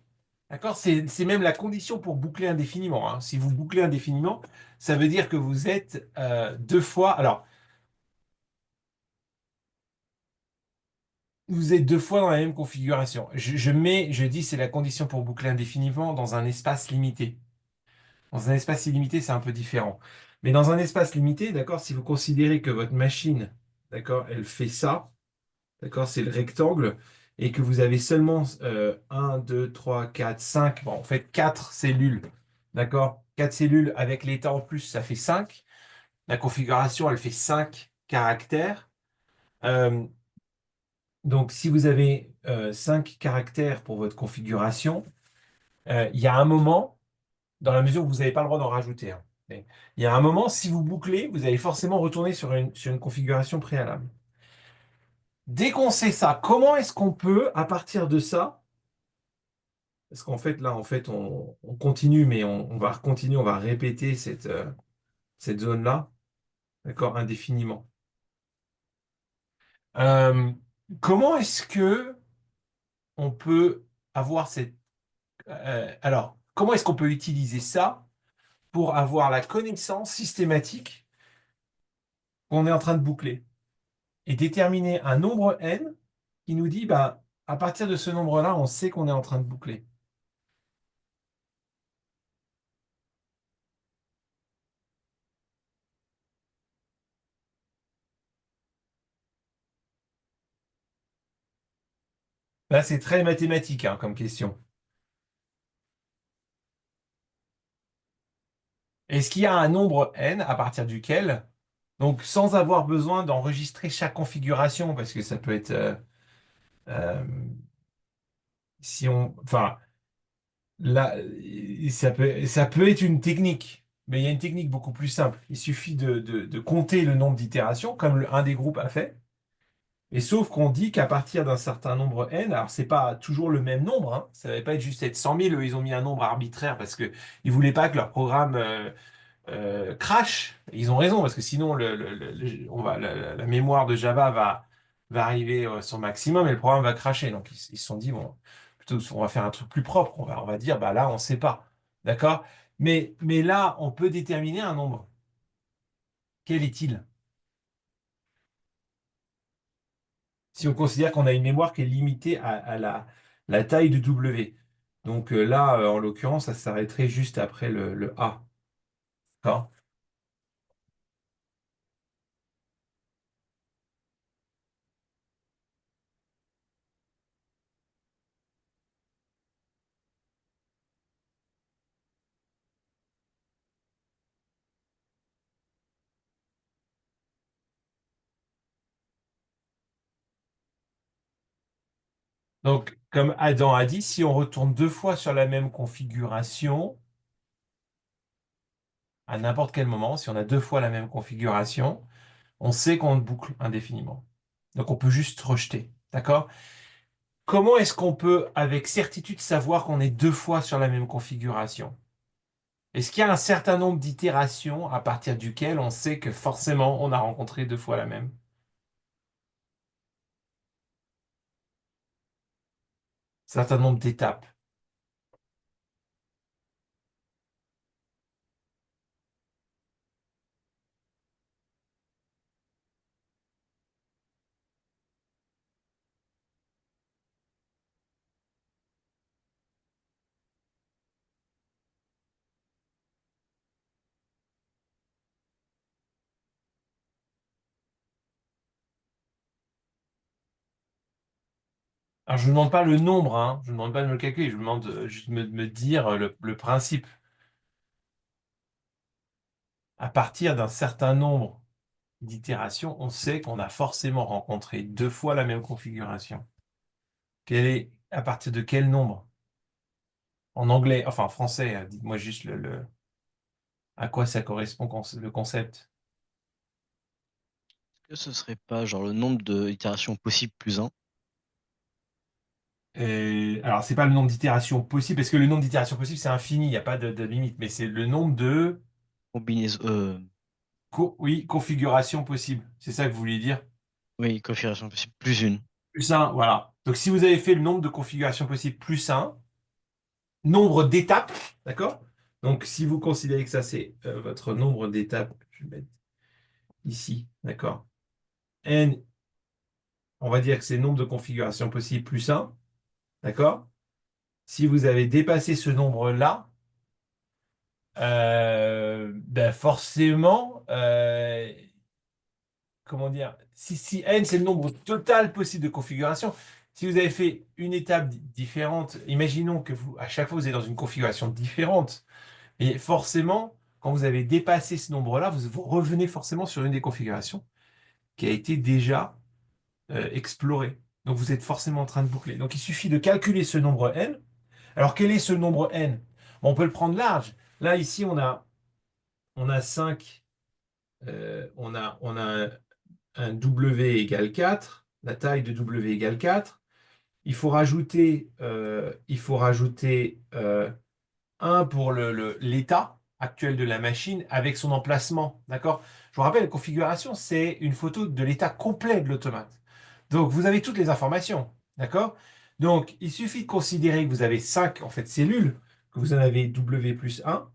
d'accord, c'est même la condition pour boucler indéfiniment, hein. Si vous bouclez indéfiniment, ça veut dire que vous êtes deux fois. Alors, vous êtes deux fois dans la même configuration. Je dis c'est la condition pour boucler indéfiniment dans un espace limité. Dans un espace illimité, c'est un peu différent. Mais dans un espace limité, d'accord, si vous considérez que votre machine, d'accord, elle fait ça, d'accord, c'est le rectangle, et que vous avez seulement 1, 2, 3, 4, 5, bon, en fait 4 cellules, d'accord, 4 cellules avec l'état en plus, ça fait 5. La configuration, elle fait 5 caractères. Euh, donc, si vous avez 5 caractères pour votre configuration, Il y a un moment, dans la mesure où vous n'avez pas le droit d'en rajouter, hein, mais il y a un moment, si vous bouclez, vous allez forcément retourner sur une configuration préalable. Dès qu'on sait ça, comment est-ce qu'on peut, à partir de ça, parce qu'en fait, là, en fait, on continue, mais on va continuer, on va répéter cette zone-là, d'accord, indéfiniment. Euh, Comment est-ce que on peut avoir cette... alors, comment est-ce qu'on peut utiliser ça pour avoir la connaissance systématique qu'on est en train de boucler et déterminer un nombre n qui nous dit, bah, à partir de ce nombre-là, on sait qu'on est en train de boucler. Là, c'est très mathématique, hein, comme question. Est-ce qu'il y a un nombre n à partir duquel, donc sans avoir besoin d'enregistrer chaque configuration, parce que ça peut être, euh, si on, enfin, là, ça peut être une technique, mais il y a une technique beaucoup plus simple. Il suffit de compter le nombre d'itérations, comme un des groupes a fait. Et sauf qu'on dit qu'à partir d'un certain nombre n, alors c'est pas toujours le même nombre, hein, ça ne va pas être juste être 100 000, eux, ils ont mis un nombre arbitraire parce que ils voulaient pas que leur programme crash. Ils ont raison parce que sinon la mémoire de Java va arriver à son maximum et le programme va crasher. Donc ils se sont dit bon, plutôt on va faire un truc plus propre. On va dire bah là on sait pas, d'accord? Mais là on peut déterminer un nombre. Quel est-il? Si on considère qu'on a une mémoire qui est limitée à la taille de W. Donc là, en l'occurrence, ça s'arrêterait juste après le A. D'accord. Donc, comme Adam a dit, si on retourne deux fois sur la même configuration, à n'importe quel moment, si on a deux fois la même configuration, on sait qu'on boucle indéfiniment. Donc, on peut juste rejeter. D'accord? Comment est-ce qu'on peut, avec certitude, savoir qu'on est deux fois sur la même configuration? Est-ce qu'il y a un certain nombre d'itérations à partir duquel on sait que forcément on a rencontré deux fois la même? Certain nombre d'étapes. Alors je ne demande pas le nombre, hein. Je ne demande pas de me le calculer, je vous demande juste de me dire le principe. À partir d'un certain nombre d'itérations, on sait qu'on a forcément rencontré deux fois la même configuration. À partir de quel nombre? En anglais, enfin en français, dites-moi juste à quoi ça correspond le concept. Que ce serait pas genre le nombre d'itérations possibles plus un Alors, c'est pas le nombre d'itérations possibles, parce que le nombre d'itérations possibles, c'est infini, il n'y a pas de limite, mais c'est le nombre de combinaison, oui, configurations possibles. C'est ça que vous voulez dire? oui, configuration possible plus une. Plus un, voilà. Donc, si vous avez fait le nombre de configurations possibles plus un, nombre d'étapes, d'accord? Donc, si vous considérez que ça, c'est votre nombre d'étapes, je vais mettre ici, d'accord? N, on va dire que c'est le nombre de configurations possibles plus un, d'accord? Si vous avez dépassé ce nombre-là, ben forcément, comment dire, si n c'est le nombre total possible de configurations, si vous avez fait une étape différente, imaginons que à chaque fois vous êtes dans une configuration différente, et forcément, quand vous avez dépassé ce nombre-là, vous revenez forcément sur une des configurations qui a été déjà explorée. Donc vous êtes forcément en train de boucler. Donc il suffit de calculer ce nombre n Alors, quel est ce nombre n? Bon, on peut le prendre large. Là, ici, on a 5, on a un W égale 4, la taille de W égale 4. Il faut rajouter 1 pour l'état actuel de la machine avec son emplacement. D'accord? Je vous rappelle, la configuration, c'est une photo de l'état complet de l'automate. Donc, vous avez toutes les informations. D'accord? Donc, il suffit de considérer que vous avez 5 en fait, cellules, que vous en avez W plus 1.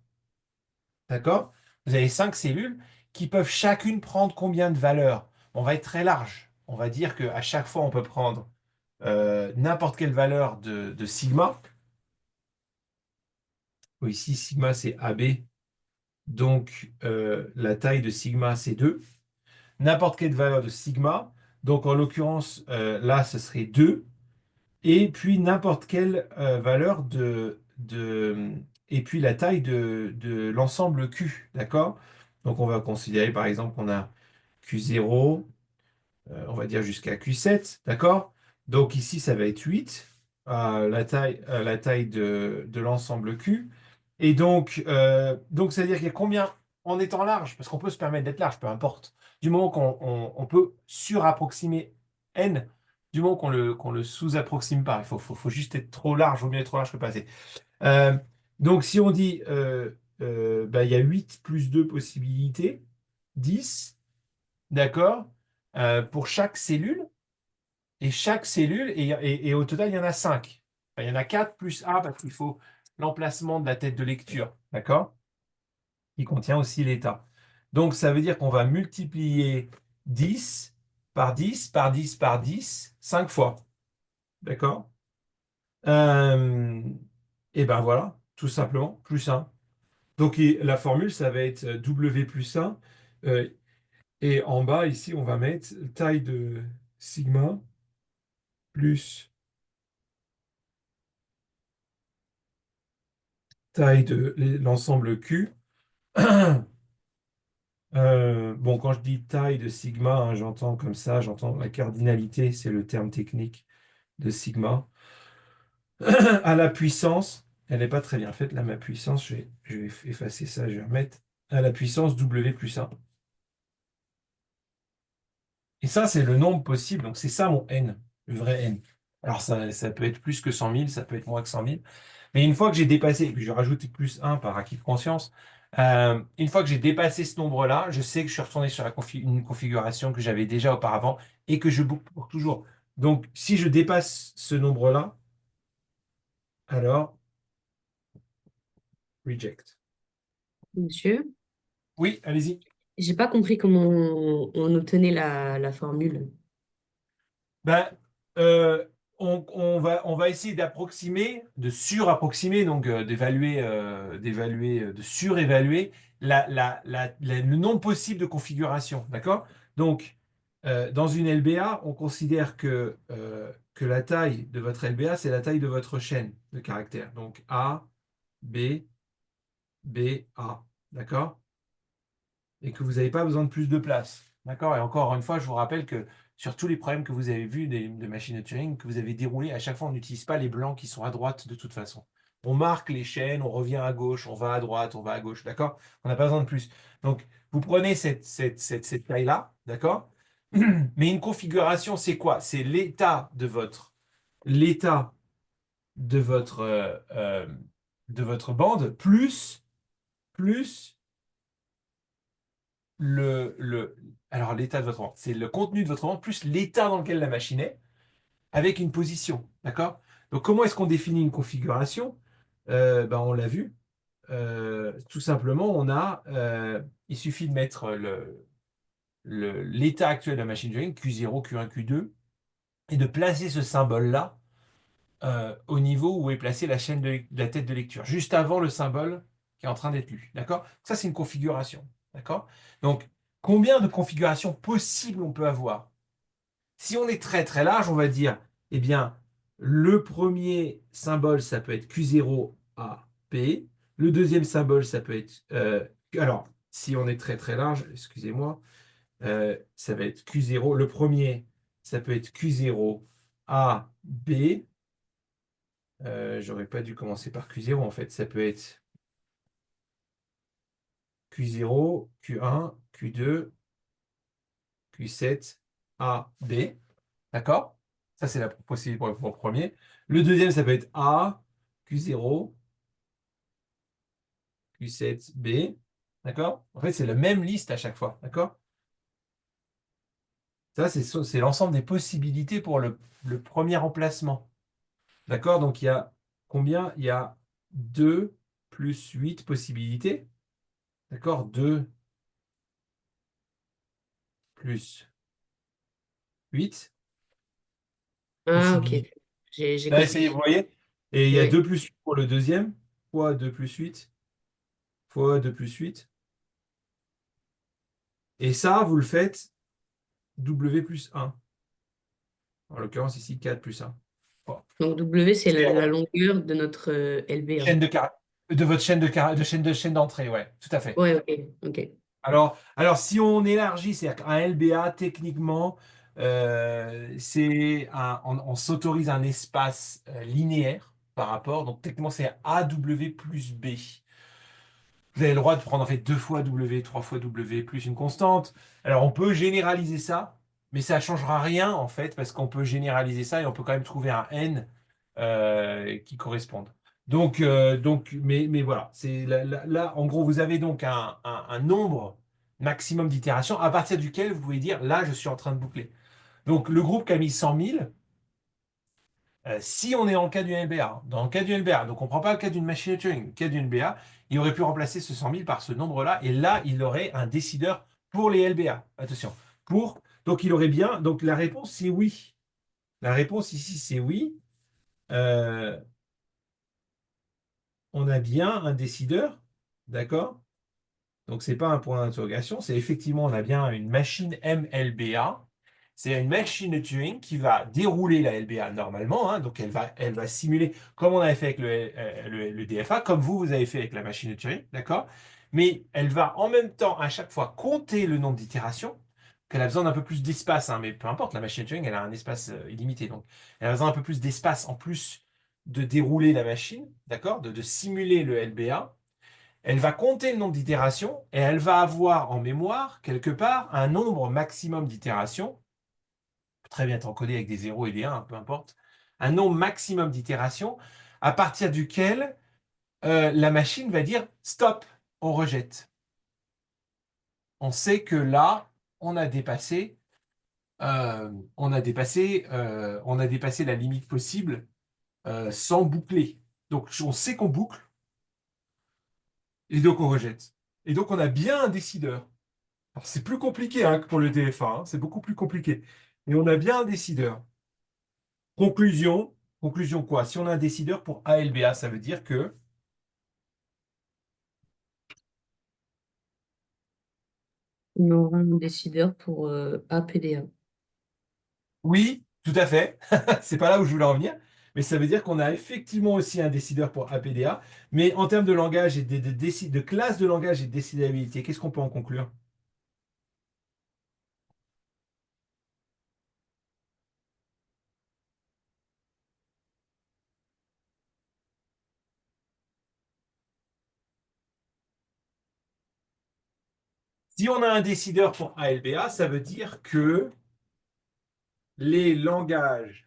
D'accord? Vous avez 5 cellules qui peuvent chacune prendre combien de valeurs? On va être très large. On va dire qu'à chaque fois, on peut prendre n'importe quelle valeur de sigma. Ici, sigma, c'est AB. Donc, la taille de sigma, c'est 2. N'importe quelle valeur de sigma. Donc, en l'occurrence, là, ce serait 2. Et puis, n'importe quelle valeur et puis, la taille de l'ensemble Q. D'accord? Donc, on va considérer, par exemple, qu'on a Q0, on va dire jusqu'à Q7. D'accord? Donc, ici, ça va être 8, la taille de l'ensemble Q. Et donc c'est-à-dire qu'il y a combien en étant large, parce qu'on peut se permettre d'être large, peu importe. Du moment qu'on peut surapproximer n, du moment qu'on le sous-approxime pas, il faut juste être trop large, vaut mieux être trop large que pas assez. Euh, donc si on dit, bah, il y a 8 plus 2 possibilités, 10, d'accord, pour chaque cellule, et chaque cellule, et au total, il y en a 5. Enfin, il y en a 4 plus 1 parce qu'il faut l'emplacement de la tête de lecture, d'accord? Qui contient aussi l'état. Donc, ça veut dire qu'on va multiplier 10 par 10 par 10 par 10 5 fois, d'accord? Et ben voilà, tout simplement, plus 1. Donc, la formule, ça va être W plus 1. Et en bas, ici, on va mettre taille de sigma plus taille de l'ensemble Q. Bon, quand je dis taille de sigma, hein, j'entends comme ça, j'entends la cardinalité, c'est le terme technique de sigma. À la puissance, elle n'est pas très bien faite, là, ma puissance, je vais effacer ça, je vais remettre à la puissance W plus 1. Et ça, c'est le nombre possible, donc c'est ça mon n, le vrai n. Alors, ça peut être plus que 100 000, ça peut être moins que 100 000. Mais une fois que j'ai dépassé, et puis je rajoute plus 1 par acquis de conscience, une fois que j'ai dépassé ce nombre-là, je sais que je suis retourné sur une configuration que j'avais déjà auparavant et que je boucle pour toujours. Donc, si je dépasse ce nombre-là, alors reject. Monsieur, Oui, allez-y. j'ai pas compris comment on obtenait la formule. Ben, on va essayer d'approximer, de surapproximer, donc de surévaluer le nombre possible de configurations. D'accord? Donc, dans une LBA, on considère que la taille de votre LBA, c'est la taille de votre chaîne de caractères. Donc, A, B, B, A. D'accord? Et que vous n'avez pas besoin de plus de place. D'accord? Et encore une fois, je vous rappelle que sur tous les problèmes que vous avez vus de machines de Turing, que vous avez déroulés, à chaque fois, on n'utilise pas les blancs qui sont à droite de toute façon. On marque les chaînes, on revient à gauche, on va à droite, on va à gauche. D'accord? On n'a pas besoin de plus. Donc, vous prenez cette taille-là, d'accord? Mais une configuration, c'est quoi? C'est l'état de votre bande plus alors l'état de votre bande, c'est le contenu de votre bande plus l'état dans lequel la machine est, avec une position. D'accord? Donc, comment est-ce qu'on définit une configuration? Ben, on l'a vu. Tout simplement, il suffit de mettre l'état actuel de la machine Turing, Q0, Q1, Q2, et de placer ce symbole-là au niveau où est placée la chaîne de la tête de lecture, juste avant le symbole qui est en train d'être lu. D'accord? Ça, c'est une configuration. D'accord? Donc, combien de configurations possibles on peut avoir? Si on est très très large, on va dire, eh bien, le premier symbole, ça peut être Q0 A, P. Le deuxième symbole, ça peut être... alors, si on est très très large, excusez-moi, ça va être Q0. Le premier, ça peut être Q0 A, B. J'aurais pas dû commencer par Q0 en fait. Ça peut être Q0, Q1, Q2, Q7, A, B. D'accord? Ça, c'est la possibilité pour le premier. Le deuxième, ça peut être A, Q0, Q7, B. D'accord? En fait, c'est la même liste à chaque fois. D'accord? Ça, c'est l'ensemble des possibilités pour le premier emplacement. D'accord? Donc, il y a combien? Il y a 2 plus 8 possibilités. D'accord? 2 plus 8 Ah, ok. possibilités. J'ai Là, essayez, vous compris. voyez? Et il y a Oui. 2 plus 8 pour le deuxième, fois 2 plus 8, fois 2 plus 8. Et ça, vous le faites W plus 1. En l'occurrence, ici, 4 plus 1. Bon. Donc W, c'est C'est la longueur de notre LB1. chaîne de de votre chaîne chaîne d'entrée, ouais, tout à fait. Ouais, ok, ok. Alors, si on élargit, c'est-à-dire qu'un LBA, techniquement, on s'autorise un espace linéaire par rapport. Donc, techniquement, c'est AW plus B. Vous avez le droit de prendre en fait 2 fois W, 3 fois W plus une constante. Alors, on peut généraliser ça, mais ça ne changera rien en fait, parce qu'on peut généraliser ça et on peut quand même trouver un N qui corresponde. Mais voilà, là, en gros, vous avez donc un nombre maximum d'itérations à partir duquel vous pouvez dire, là, je suis en train de boucler. Donc, le groupe qui a mis 100 000, si on est dans le cas du LBA, dans le cas du LBA, donc on ne prend pas le cas d'une machine de Turing, le cas du LBA, il aurait pu remplacer ce 100 000 par ce nombre-là, et là, il aurait un décideur pour les LBA. Attention. Donc, il aurait bien. Donc, la réponse, c'est oui. La réponse ici, c'est oui. Euh, on a bien un décideur, d'accord? Donc, ce n'est pas un point d'interrogation, c'est effectivement, on a bien une machine MLBA. C'est une machine de Turing qui va dérouler la LBA normalement, hein. Donc, elle va simuler comme on avait fait avec le DFA, comme vous avez fait avec la machine de Turing, d'accord? Mais elle va en même temps, à chaque fois, compter le nombre d'itérations, qu'elle a besoin d'un peu plus d'espace, hein, mais peu importe, la machine de Turing, elle a un espace illimité. Donc, elle a besoin d'un peu plus d'espace en plus de dérouler la machine, d'accord? De simuler le LBA. Elle va compter le nombre d'itérations et elle va avoir en mémoire, quelque part, un nombre maximum d'itérations, très bien être encodé avec des 0 et des 1, peu importe, un nombre maximum d'itérations à partir duquel la machine va dire stop, on rejette. On sait que là, on a dépassé, on a dépassé la limite possible sans boucler. Donc on sait qu'on boucle et donc on rejette. Et donc on a bien un décideur. Alors, c'est plus compliqué hein, que pour le DFA, hein, c'est beaucoup plus compliqué. Mais on a bien un décideur. Conclusion quoi? Si on a un décideur pour ALBA, ça veut dire que On aura un décideur pour APDA. oui, tout à fait. C'est pas là où je voulais en venir. Mais ça veut dire qu'on a effectivement aussi un décideur pour APDA. Mais en termes de langage et de classe de langage et de décidabilité, qu'est-ce qu'on peut en conclure? Si on a un décideur pour ALBA, ça veut dire que les langages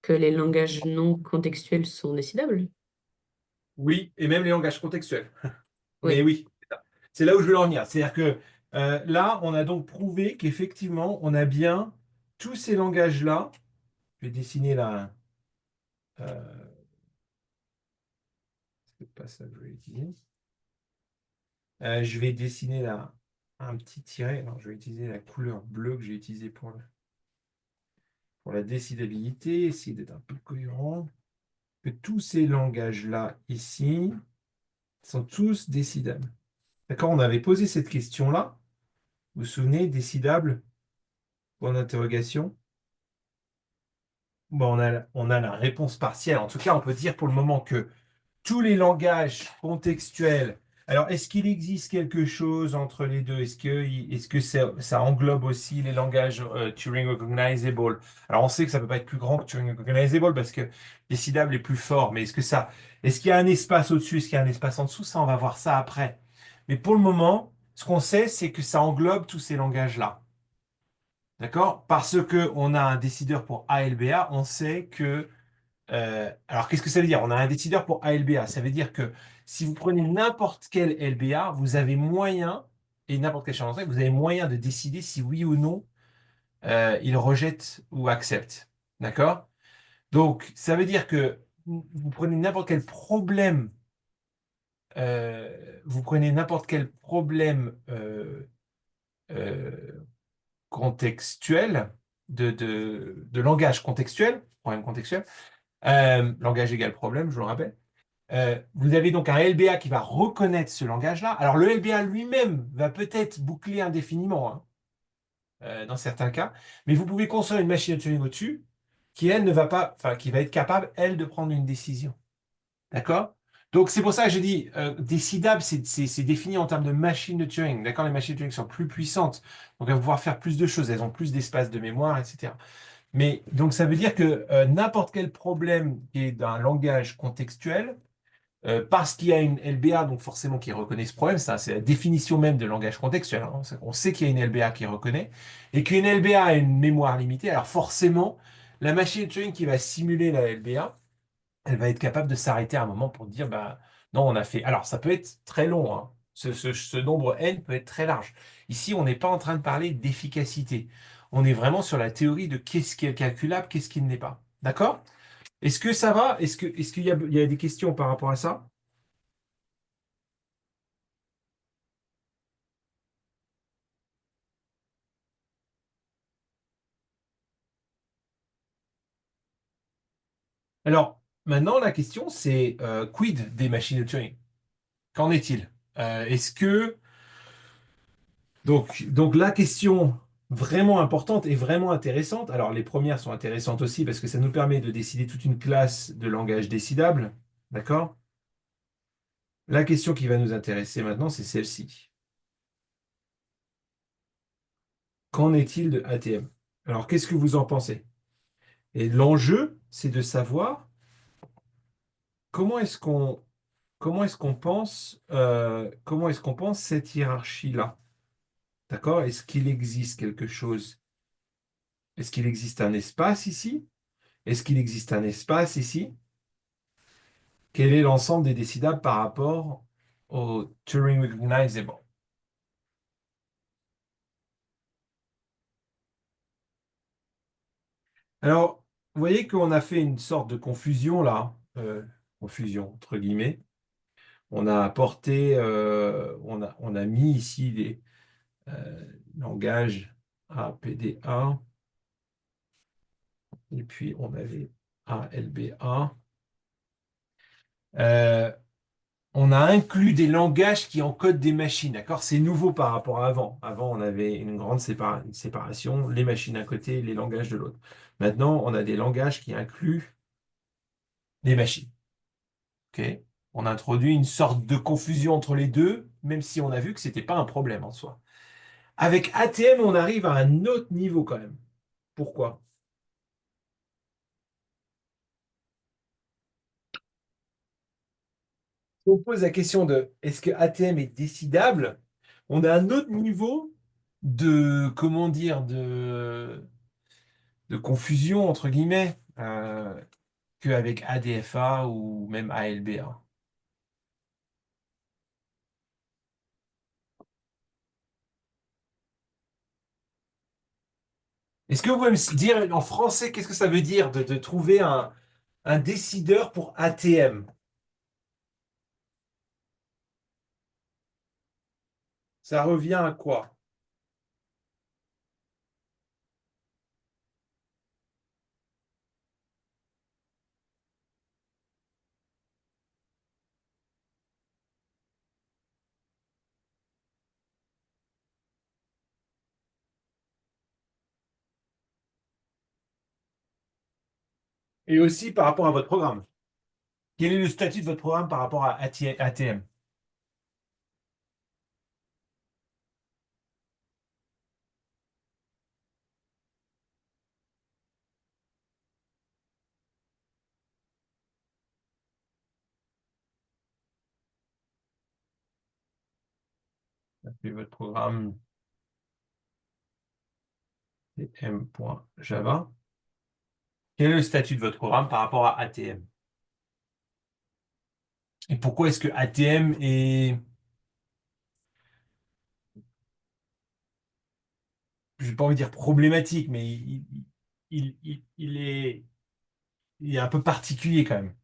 Que les langages non contextuels sont décidables. oui, et même les langages contextuels. Mais Oui. oui, c'est là où je veux en venir. C'est-à-dire que là, on a donc prouvé qu'effectivement, on a bien tous ces langages-là. Je vais dessiner là. C'est pas ça que je vais utiliser. Je vais dessiner là un petit tiret. Alors, je vais utiliser la couleur bleue que j'ai utilisée pour la décidabilité. Essayer d'être un peu cohérent. Que tous ces langages-là ici sont tous décidables. D'accord? On avait posé cette question-là. Vous vous souvenez, décidable? Point d'interrogation. Bon, on a la réponse partielle. En tout cas, on peut dire pour le moment que tous les langages contextuels. Alors, est-ce qu'il existe quelque chose entre les deux? Est-ce que ça englobe aussi les langages Turing Recognizable? Alors, on sait que ça peut pas être plus grand que Turing Recognizable parce que décidable est plus fort, mais est-ce qu'il y a un espace au-dessus? Est-ce qu'il y a un espace en dessous? Ça, on va voir ça après. Mais pour le moment, ce qu'on sait, c'est que ça englobe tous ces langages-là. D'accord? Parce que on a un décideur pour ALBA, on sait que alors, qu'est-ce que ça veut dire? On a un décideur pour ALBA. Ça veut dire que si vous prenez n'importe quel LBA, vous avez moyen, et n'importe quel champ d'entrée, vous avez moyen de décider si oui ou non il rejette ou accepte. D'accord? Donc, ça veut dire que vous prenez n'importe quel problème, vous prenez n'importe quel problème euh, contextuel, de langage contextuel, problème contextuel, langage égale problème, je vous le rappelle. Vous avez donc un LBA qui va reconnaître ce langage-là. Alors le LBA lui-même va peut-être boucler indéfiniment, hein, dans certains cas, mais vous pouvez construire une machine de Turing au-dessus qui, elle, ne va pas, enfin, qui va être capable, elle, de prendre une décision. D'accord? Donc c'est pour ça que je dis, décidable, c'est défini en termes de machine de Turing. D'accord? Les machines de Turing sont plus puissantes, donc elles vont pouvoir faire plus de choses, elles ont plus d'espace de mémoire, etc. Mais donc ça veut dire que n'importe quel problème qui est d'un langage contextuel, parce qu'il y a une LBA, donc forcément qui reconnaît ce problème, ça c'est la définition même de langage contextuel, hein. On sait qu'il y a une LBA qui reconnaît, et qu'une LBA a une mémoire limitée, alors forcément, la machine de Turing qui va simuler la LBA, elle va être capable de s'arrêter à un moment pour dire, bah non, on a fait. Alors ça peut être très long, hein. Ce nombre n peut être très large. Ici, on n'est pas en train de parler d'efficacité. On est vraiment sur la théorie de qu'est-ce qui est calculable, qu'est-ce qui ne l'est pas. D'accord? Est-ce que ça va? Est-ce qu'il y a des questions par rapport à ça? Alors, maintenant, la question, c'est quid des machines de Turing? Qu'en est-il? Est-ce que... Donc, la question vraiment importante et vraiment intéressante, alors les premières sont intéressantes aussi parce que ça nous permet de décider toute une classe de langage décidable, d'accord? La question qui va nous intéresser maintenant, c'est celle-ci. Qu'en est-il de ATM? Alors, qu'est-ce que vous en pensez? Et l'enjeu, c'est de savoir comment est-ce qu'on comment est-ce qu'on pense cette hiérarchie-là? D'accord? Est-ce qu'il existe quelque chose? Est-ce qu'il existe un espace ici? Est-ce qu'il existe un espace ici? Quel est l'ensemble des décidables par rapport au Turing Recognizable? Alors, vous voyez qu'on a fait une sorte de confusion là, confusion entre guillemets. On a apporté, on a mis ici des langages APDA, et puis on avait ALBA. Euh, on a inclus des langages qui encodent des machines, d'accord? C'est nouveau par rapport à avant. Avant, on avait une grande une séparation, les machines d'un côté, les langages de l'autre. Maintenant, on a des langages qui incluent les machines, ok? On a introduit une sorte de confusion entre les deux, même si on a vu que c'était pas un problème en soi. Avec ATM, on arrive à un autre niveau quand même. Pourquoi? On pose la question de est-ce que ATM est décidable? On a un autre niveau de, comment dire, de confusion, entre guillemets, qu'avec ADFA ou même ALBA. Est-ce que vous pouvez me dire en français, qu'est-ce que ça veut dire de trouver un décideur pour ATM? Ça revient à quoi? Et aussi par rapport à votre programme. Quel est le statut de votre programme par rapport à ATM? appelez votre programme m.java. Quel est le statut de votre programme par rapport à ATM? Et pourquoi est-ce que ATM est, je n'ai pas envie de dire problématique, mais il est un peu particulier quand même.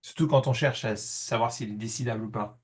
Surtout quand on cherche à savoir s'il est décidable ou pas.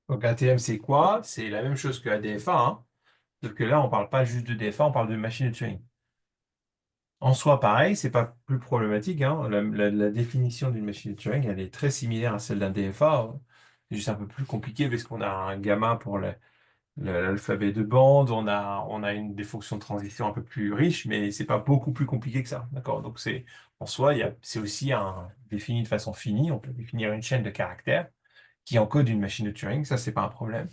Donc ATM, c'est quoi? C'est la même chose que ADFA, hein. Sauf que là, on parle pas juste de DFA, on parle de machine de Turing. En soi, pareil, c'est pas plus problématique, hein. La définition d'une machine de Turing, elle est très similaire à celle d'un DFA. C'est juste un peu plus compliqué parce qu'on a un gamma pour l'alphabet de bande, on a des fonctions de transition un peu plus riches, mais c'est pas beaucoup plus compliqué que ça. D'accord? Donc en soi, c'est aussi défini de façon finie. On peut définir une chaîne de caractères qui encode une machine de Turing. Ça, c'est pas un problème.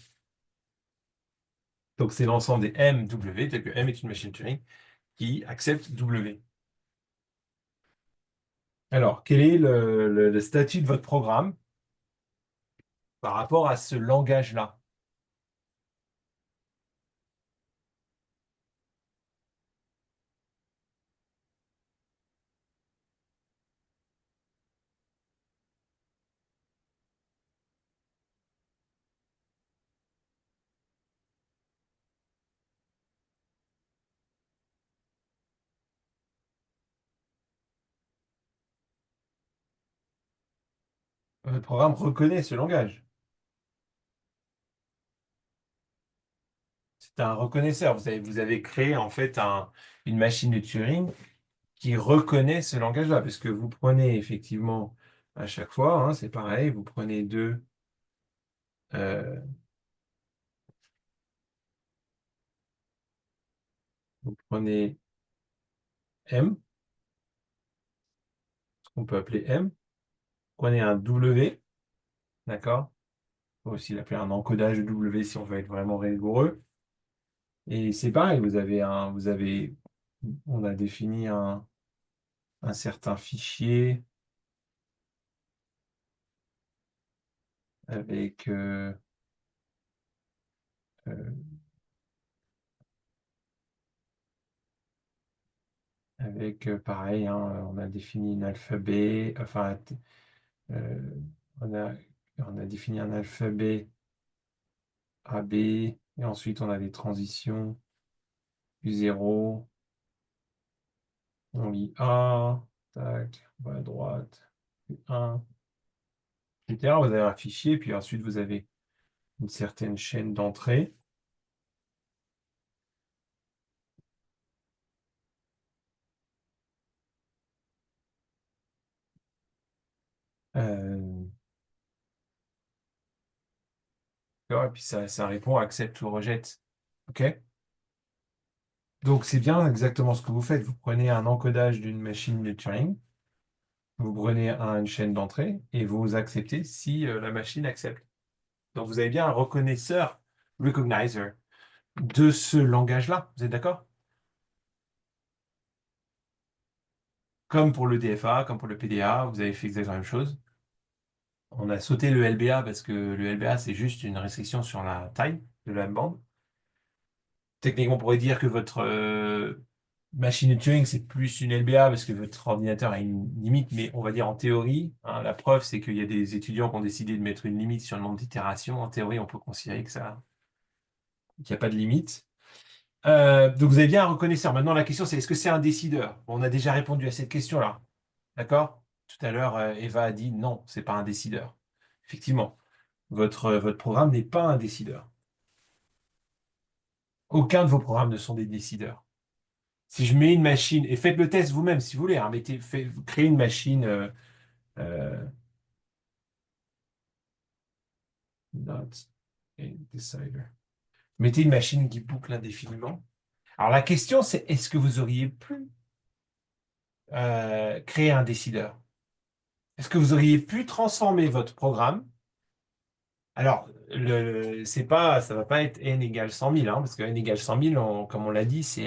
Donc c'est l'ensemble des M, W, tel que M est une machine de Turing qui accepte W. Alors, quel est le statut de votre programme par rapport à ce langage-là? Votre programme reconnaît ce langage. C'est un reconnaisseur. Vous avez créé en fait une machine de Turing qui reconnaît ce langage-là, parce que vous prenez effectivement à chaque fois, hein, c'est pareil, vous prenez euh, vous prenez M, ce qu'on peut appeler M, prenez un W, d'accord? On peut aussi l'appeler un encodage de W si on veut être vraiment rigoureux. Et c'est pareil, on a défini un certain fichier avec, euh, pareil, hein, on a défini un alphabet, enfin, euh, on a, on a défini un alphabet AB, et ensuite on a des transitions U0, on lit A, tac, on va à droite, U1, etc. Vous avez un fichier, puis ensuite vous avez une certaine chaîne d'entrée. Euh, et puis ça répond, accepte ou rejette. OK? Donc c'est bien exactement ce que vous faites. Vous prenez un encodage d'une machine de Turing, vous prenez une chaîne d'entrée et vous acceptez si la machine accepte. Donc vous avez bien un reconnaisseur, recognizer, de ce langage-là. Vous êtes d'accord? Comme pour le DFA, comme pour le PDA, vous avez fait exactement la même chose. On a sauté le LBA parce que le LBA, c'est juste une restriction sur la taille de la bande. Techniquement, on pourrait dire que votre machine de Turing, c'est plus une LBA parce que votre ordinateur a une limite, mais on va dire en théorie, hein, la preuve, c'est qu'il y a des étudiants qui ont décidé de mettre une limite sur le nombre d'itérations. En théorie, on peut considérer qu'il n'y a pas de limite. Donc vous avez bien un reconnaisseur. Maintenant, la question, c'est est-ce que c'est un décideur? Bon, on a déjà répondu à cette question-là. D'accord? Tout à l'heure, Eva a dit non, c'est pas un décideur. Effectivement, votre programme n'est pas un décideur. Aucun de vos programmes ne sont des décideurs. Si je mets une machine, et faites le test vous-même si vous voulez, hein, créez une machine not a decider. Mettez une machine qui boucle indéfiniment. Alors la question, c'est est-ce que vous auriez pu créer un décideur? Est-ce que vous auriez pu transformer votre programme? Alors, ça va pas être n égale 100 000, hein, parce que n égale 100 000, comme on l'a dit, c'est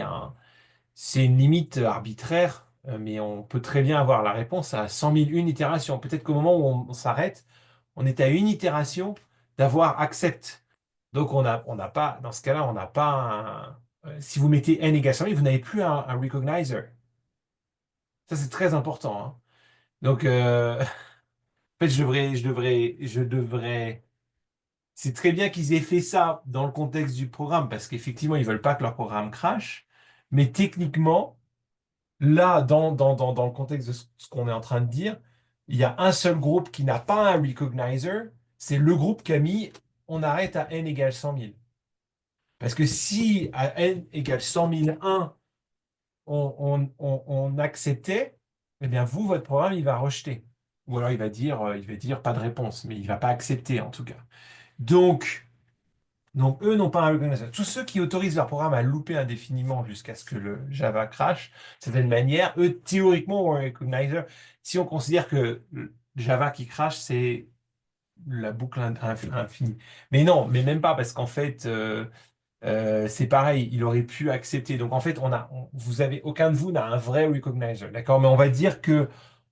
une limite arbitraire, mais on peut très bien avoir la réponse à 100 000 une itération. Peut-être qu'au moment où on s'arrête, on est à une itération d'avoir accept. Donc, on n'a pas, dans ce cas-là, on n'a pas si vous mettez n égale 100 000, vous n'avez plus un recognizer. Ça, c'est très important, hein. Donc, en fait, je devrais. C'est très bien qu'ils aient fait ça dans le contexte du programme, parce qu'effectivement, ils veulent pas que leur programme crache. Mais techniquement, là, dans le contexte de ce qu'on est en train de dire, il y a un seul groupe qui n'a pas un recognizer, c'est le groupe qui a mis on arrête à n égale 100 000. Parce que si à n égale 100 001, on acceptait, eh bien vous, votre programme, il va rejeter. Ou alors il va dire pas de réponse, mais il va pas accepter en tout cas. Donc eux n'ont pas un recognizer. Tous ceux qui autorisent leur programme à louper indéfiniment jusqu'à ce que le Java crash, de certaine manière, eux, théoriquement, ont un recognizer. Si on considère que le Java qui crash, c'est la boucle infinie. Mais non, mais même pas, parce qu'en fait, c'est pareil, il aurait pu accepter. Donc en fait, aucun de vous n'a un vrai recognizer, d'accord? Mais on va dire que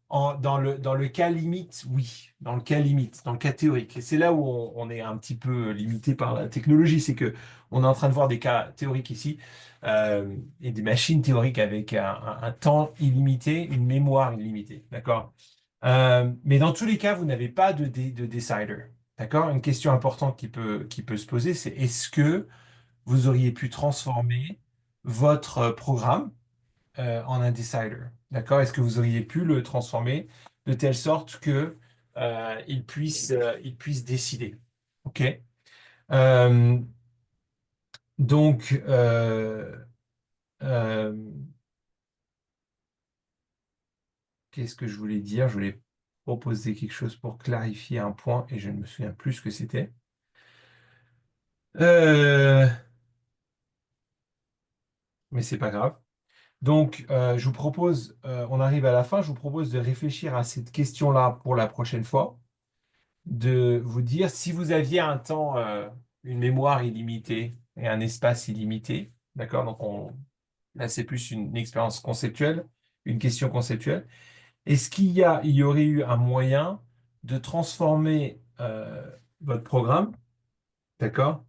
dans le cas limite, oui, dans le cas limite, dans le cas théorique. Et c'est là où on est un petit peu limité par la technologie, c'est que on est en train de voir des cas théoriques ici et des machines théoriques avec un temps illimité, une mémoire illimitée, d'accord? Mais dans tous les cas, vous n'avez pas de decider, d'accord? Une question importante qui peut se poser, c'est est-ce que vous auriez pu transformer votre programme en un decider. D'accord? Est-ce que vous auriez pu le transformer de telle sorte que il puisse décider? OK? Euh, donc, euh, qu'est-ce que je voulais dire? Je voulais proposer quelque chose pour clarifier un point et je ne me souviens plus ce que c'était. Euh, mais c'est pas grave. Donc, je vous propose, on arrive à la fin, je vous propose de réfléchir à cette question-là pour la prochaine fois, de vous dire si vous aviez un temps, une mémoire illimitée et un espace illimité, d'accord? Donc, là, c'est plus une expérience conceptuelle, une question conceptuelle. Est-ce il y aurait eu un moyen de transformer votre programme, d'accord?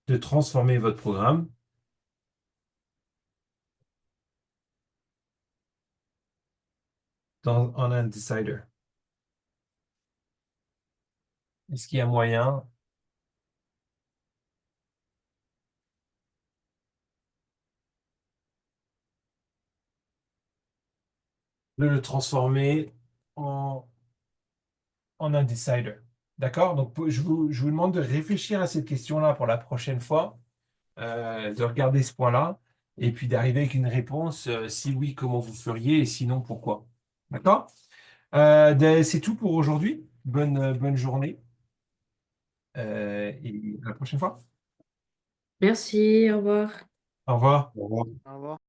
De transformer votre programme en un decider? Est-ce qu'il y a moyen de le transformer en, en un decider? D'accord? Donc, je vous demande de réfléchir à cette question-là pour la prochaine fois, de regarder ce point-là, et puis d'arriver avec une réponse, si oui, comment vous feriez, et sinon, pourquoi? D'accord? C'est tout pour aujourd'hui. Bonne journée, et à la prochaine fois. Merci, au revoir. Au revoir. Au revoir.